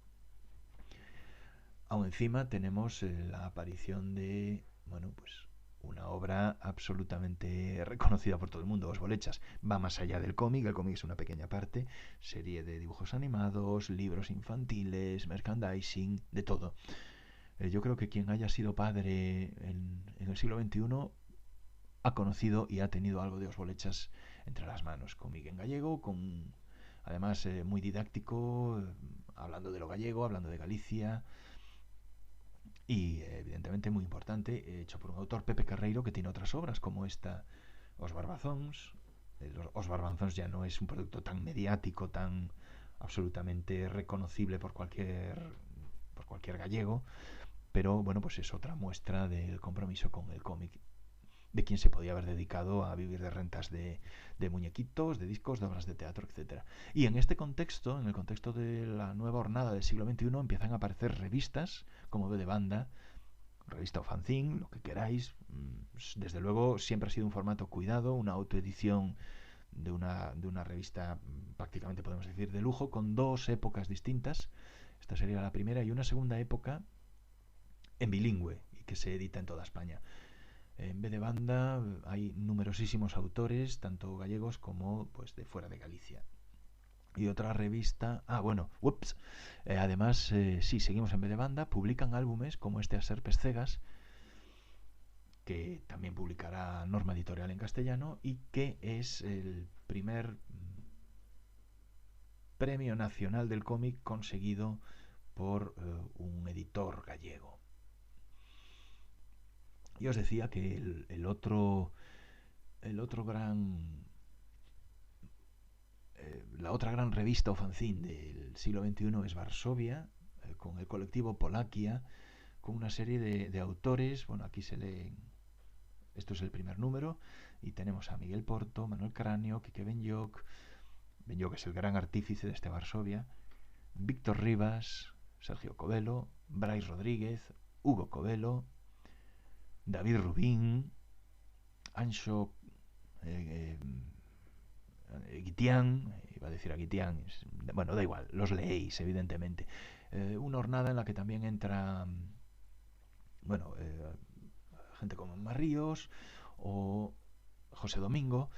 Aún encima tenemos la aparición de, bueno, pues una obra absolutamente reconocida por todo el mundo, Os Bolechas. Va más allá del cómic, el cómic es una pequeña parte, serie de dibujos animados, libros infantiles, merchandising, de todo. Yo creo que quien haya sido padre en el siglo XXI ha conocido y ha tenido algo de Os Bolechas entre las manos. Cómic en gallego, con además muy didáctico, hablando de lo gallego, hablando de Galicia, y evidentemente muy importante, hecho por un autor, Pepe Carreiro, que tiene otras obras como esta, Os Barbazóns. Os Barbazóns ya no es un producto tan mediático, tan absolutamente reconocible por cualquier gallego, pero bueno, pues es otra muestra del compromiso con el cómic de quien se podía haber dedicado a vivir de rentas de muñequitos, de discos, de obras de teatro, etc. Y en este contexto, en el contexto de la nueva hornada del siglo XXI, empiezan a aparecer revistas como B de Banda, revista o fanzine, lo que queráis. Desde luego siempre ha sido un formato cuidado, una autoedición de una revista prácticamente podemos decir de lujo, con dos épocas distintas. Esta sería la primera y una segunda época en bilingüe y que se edita en toda España. En B de Banda hay numerosísimos autores, tanto gallegos como pues de fuera de Galicia. Y otra revista, además, sí, seguimos en B de Banda, publican álbumes como este As Serpes Cegas, que también publicará Norma Editorial en castellano y que es el primer premio nacional del cómic conseguido por un editor gallego. Y os decía que el otro gran la otra gran revista o fanzine del siglo XXI es Varsovia, con el colectivo Polakia, con una serie de autores. Bueno, aquí se leen, esto es el primer número, y tenemos a Miguel Porto, Manuel Cráneo, Quique Benyoc es el gran artífice de este Varsovia, Víctor Rivas, Sergio Covelo, Brais Rodríguez, Hugo Covelo, David Rubín, Anxo Guitián, iba a decir a Guitián, bueno, da igual, los leéis, evidentemente. Una hornada en la que también entra, bueno, gente como Marríos o José Domingo,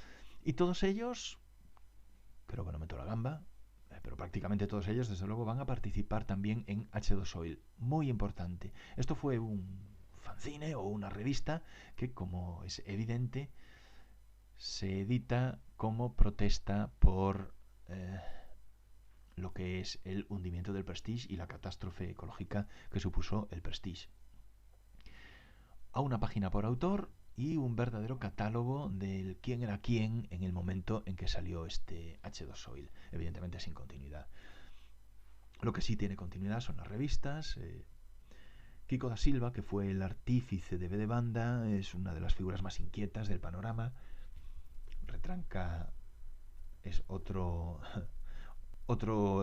y todos ellos, creo que no meto la gamba, pero prácticamente todos ellos, desde luego, van a participar también en H2Oil. Muy importante. Esto fue un fanzine o una revista que, como es evidente, se edita como protesta por lo que es el hundimiento del Prestige y la catástrofe ecológica que supuso el Prestige. A una página por autor y un verdadero catálogo del quién era quién en el momento en que salió este H2Oil, evidentemente sin continuidad. Lo que sí tiene continuidad son las revistas. Kiko da Silva, que fue el artífice de B de Banda, es una de las figuras más inquietas del panorama. Retranca es otro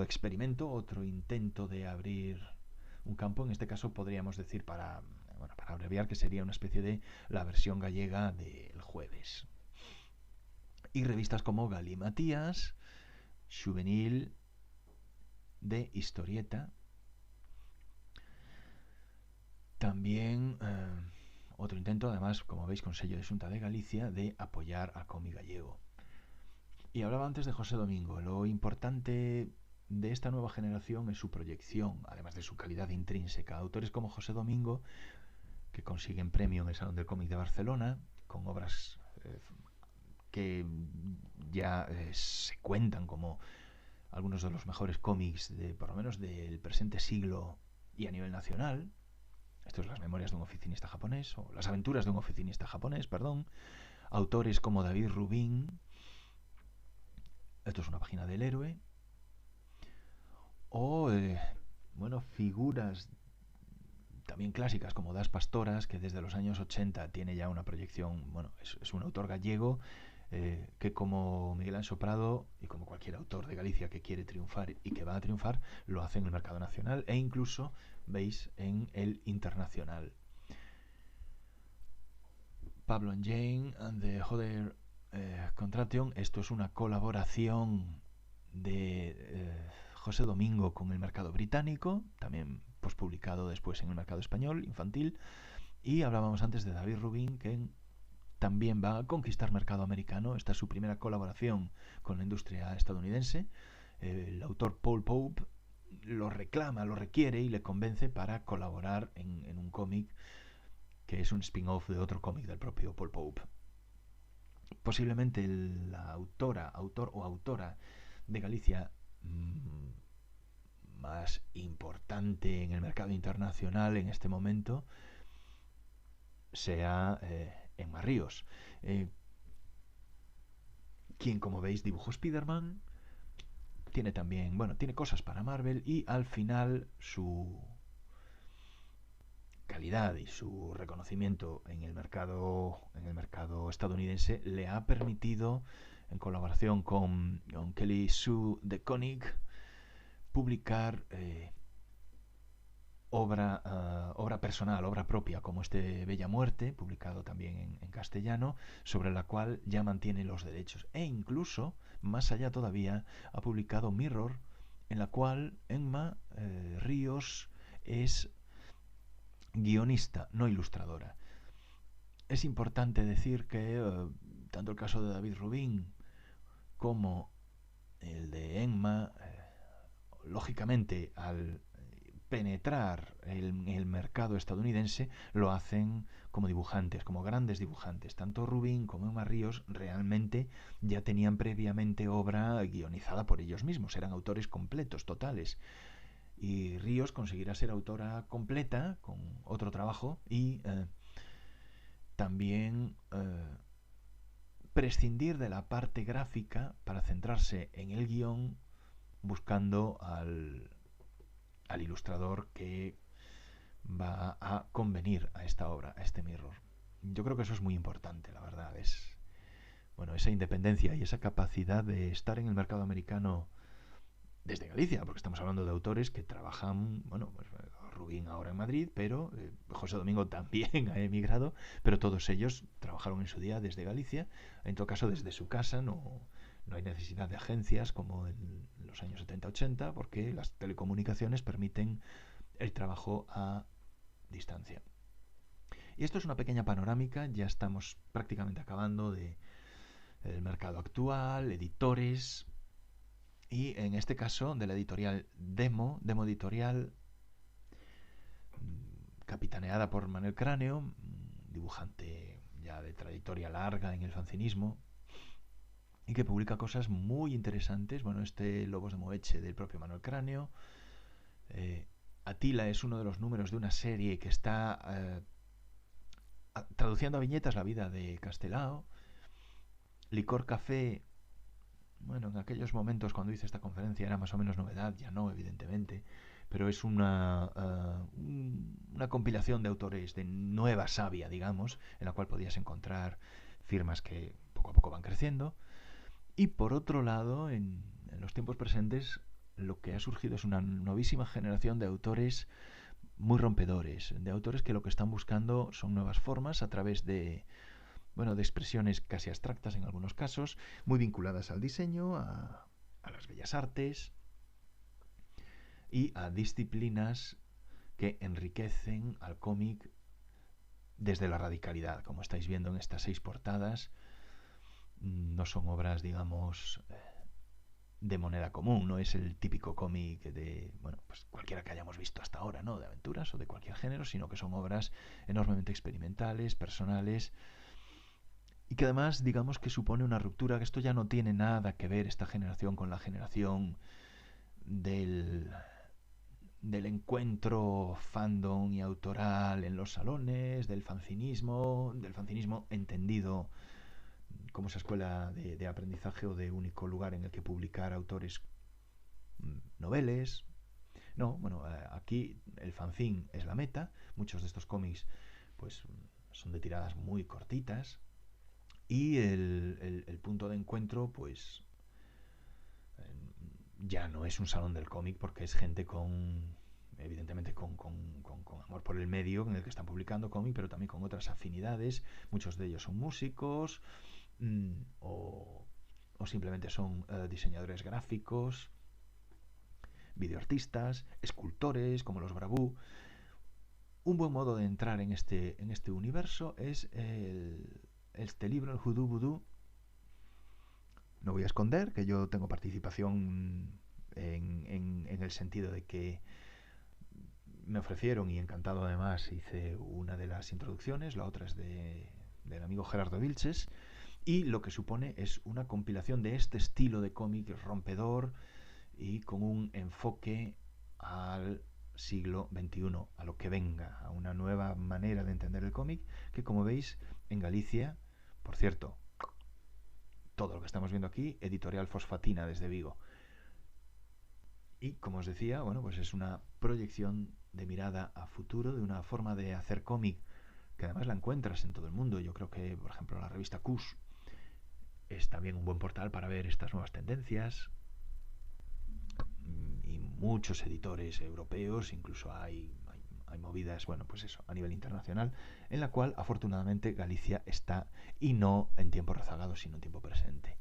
experimento, otro intento de abrir un campo. En este caso podríamos decir, para abreviar, que sería una especie de la versión gallega del Jueves. Y revistas como Galimatías, Juvenil, de Historieta. También otro intento, además, como veis, con sello de Xunta de Galicia, de apoyar al cómic gallego. Y hablaba antes de José Domingo. Lo importante de esta nueva generación es su proyección, además de su calidad intrínseca. Autores como José Domingo, que consiguen premio en el Salón del Cómic de Barcelona, con obras que ya se cuentan como algunos de los mejores cómics, por lo menos del presente siglo y a nivel nacional. Esto es Las memorias de un oficinista japonés, o Las aventuras de un oficinista japonés, perdón. Autores como David Rubin. Esto es una página del héroe. O, figuras también clásicas como Das Pastoras, que desde los años 80 tiene ya una proyección. Es un autor gallego que, como Miguel Anxo Prado y como cualquier autor de Galicia que quiere triunfar y que va a triunfar, lo hace en el mercado nacional e incluso, veis, en el internacional. Pablo and Jane and the Other Contraction. Esto es una colaboración de José Domingo con el mercado británico, también publicado después en el mercado español infantil. Y hablábamos antes de David Rubin, que también va a conquistar mercado americano. Esta es su primera colaboración con la industria estadounidense. El autor Paul Pope lo reclama, lo requiere y le convence para colaborar en un cómic que es un spin-off de otro cómic del propio Paul Pope. Posiblemente la autor o autora de Galicia más importante en el mercado internacional en este momento sea Emma Ríos, quien, como veis, dibujó Spider-Man. Tiene también, tiene cosas para Marvel, y al final su calidad y su reconocimiento en el mercado estadounidense le ha permitido, en colaboración con Kelly Sue DeConing, publicar obra personal, obra propia, como este Bella Muerte, publicado también en castellano, sobre la cual ya mantiene los derechos. E incluso, más allá todavía, ha publicado Mirror, en la cual Emma Ríos es guionista, no ilustradora. Es importante decir que tanto el caso de David Rubin como el de Emma, lógicamente, al penetrar el mercado estadounidense, lo hacen como dibujantes, como grandes dibujantes. Tanto Rubin como Emma Ríos realmente ya tenían previamente obra guionizada por ellos mismos, eran autores completos, totales. Y Ríos conseguirá ser autora completa con otro trabajo y también prescindir de la parte gráfica para centrarse en el guión, buscando al ilustrador que va a convenir a esta obra, a este Mirror. Yo creo que eso es muy importante, la verdad. Es esa independencia y esa capacidad de estar en el mercado americano desde Galicia, porque estamos hablando de autores que trabajan, Rubin ahora en Madrid, pero José Domingo también ha emigrado, pero todos ellos trabajaron en su día desde Galicia, en todo caso desde su casa. No hay necesidad de agencias como en los años 70-80, porque las telecomunicaciones permiten el trabajo a distancia. Y esto es una pequeña panorámica, ya estamos prácticamente acabando del mercado actual, editores. Y en este caso de la editorial Demo Editorial, capitaneada por Manuel Cráneo, dibujante ya de trayectoria larga en el fanzinismo, y que publica cosas muy interesantes. Bueno, este Lobos de Moeche del propio Manuel Cráneo. Atila es uno de los números de una serie que está traduciendo a viñetas la vida de Castelao. Licor Café, bueno, en aquellos momentos cuando hice esta conferencia era más o menos novedad, ya no, evidentemente, pero es una compilación de autores de nueva savia, digamos, en la cual podías encontrar firmas que poco a poco van creciendo. Y por otro lado, en los tiempos presentes, lo que ha surgido es una novísima generación de autores muy rompedores, de autores que lo que están buscando son nuevas formas a través de, bueno, de expresiones casi abstractas en algunos casos, muy vinculadas al diseño, a las bellas artes y a disciplinas que enriquecen al cómic desde la radicalidad. Como estáis viendo en estas 6 portadas, no son obras, digamos, de moneda común, no es el típico cómic de, bueno, pues cualquiera que hayamos visto hasta ahora, ¿no? De aventuras o de cualquier género, sino que son obras enormemente experimentales, personales, y que además, digamos, que supone una ruptura, que esto ya no tiene nada que ver esta generación con la generación del encuentro fandom y autoral en los salones, del fanzinismo entendido como esa escuela de aprendizaje o de único lugar en el que publicar autores noveles. No, bueno, aquí el fanzine es la meta. Muchos de estos cómics pues son de tiradas muy cortitas y el punto de encuentro pues ya no es un salón del cómic porque es gente evidentemente con amor por el medio en el que están publicando cómic, pero también con otras afinidades. Muchos de ellos son músicos, o simplemente son diseñadores gráficos, videoartistas, escultores como los Brabú. Un buen modo de entrar en este universo es este libro, el Hoodoo Voodoo. No voy a esconder que yo tengo participación en el sentido de que me ofrecieron, y encantado además hice una de las introducciones, la otra es del amigo Gerardo Vilches, y lo que supone es una compilación de este estilo de cómic rompedor y con un enfoque al siglo XXI, a lo que venga, a una nueva manera de entender el cómic, que como veis en Galicia, por cierto, todo lo que estamos viendo aquí, Editorial Fosfatina desde Vigo. Y como os decía, bueno, pues es una proyección de mirada a futuro, de una forma de hacer cómic que además la encuentras en todo el mundo. Yo creo que, por ejemplo, la revista Cus es también un buen portal para ver estas nuevas tendencias, y muchos editores europeos, incluso hay movidas, bueno, pues eso, a nivel internacional, en la cual afortunadamente Galicia está, y no en tiempo rezagado, sino en tiempo presente.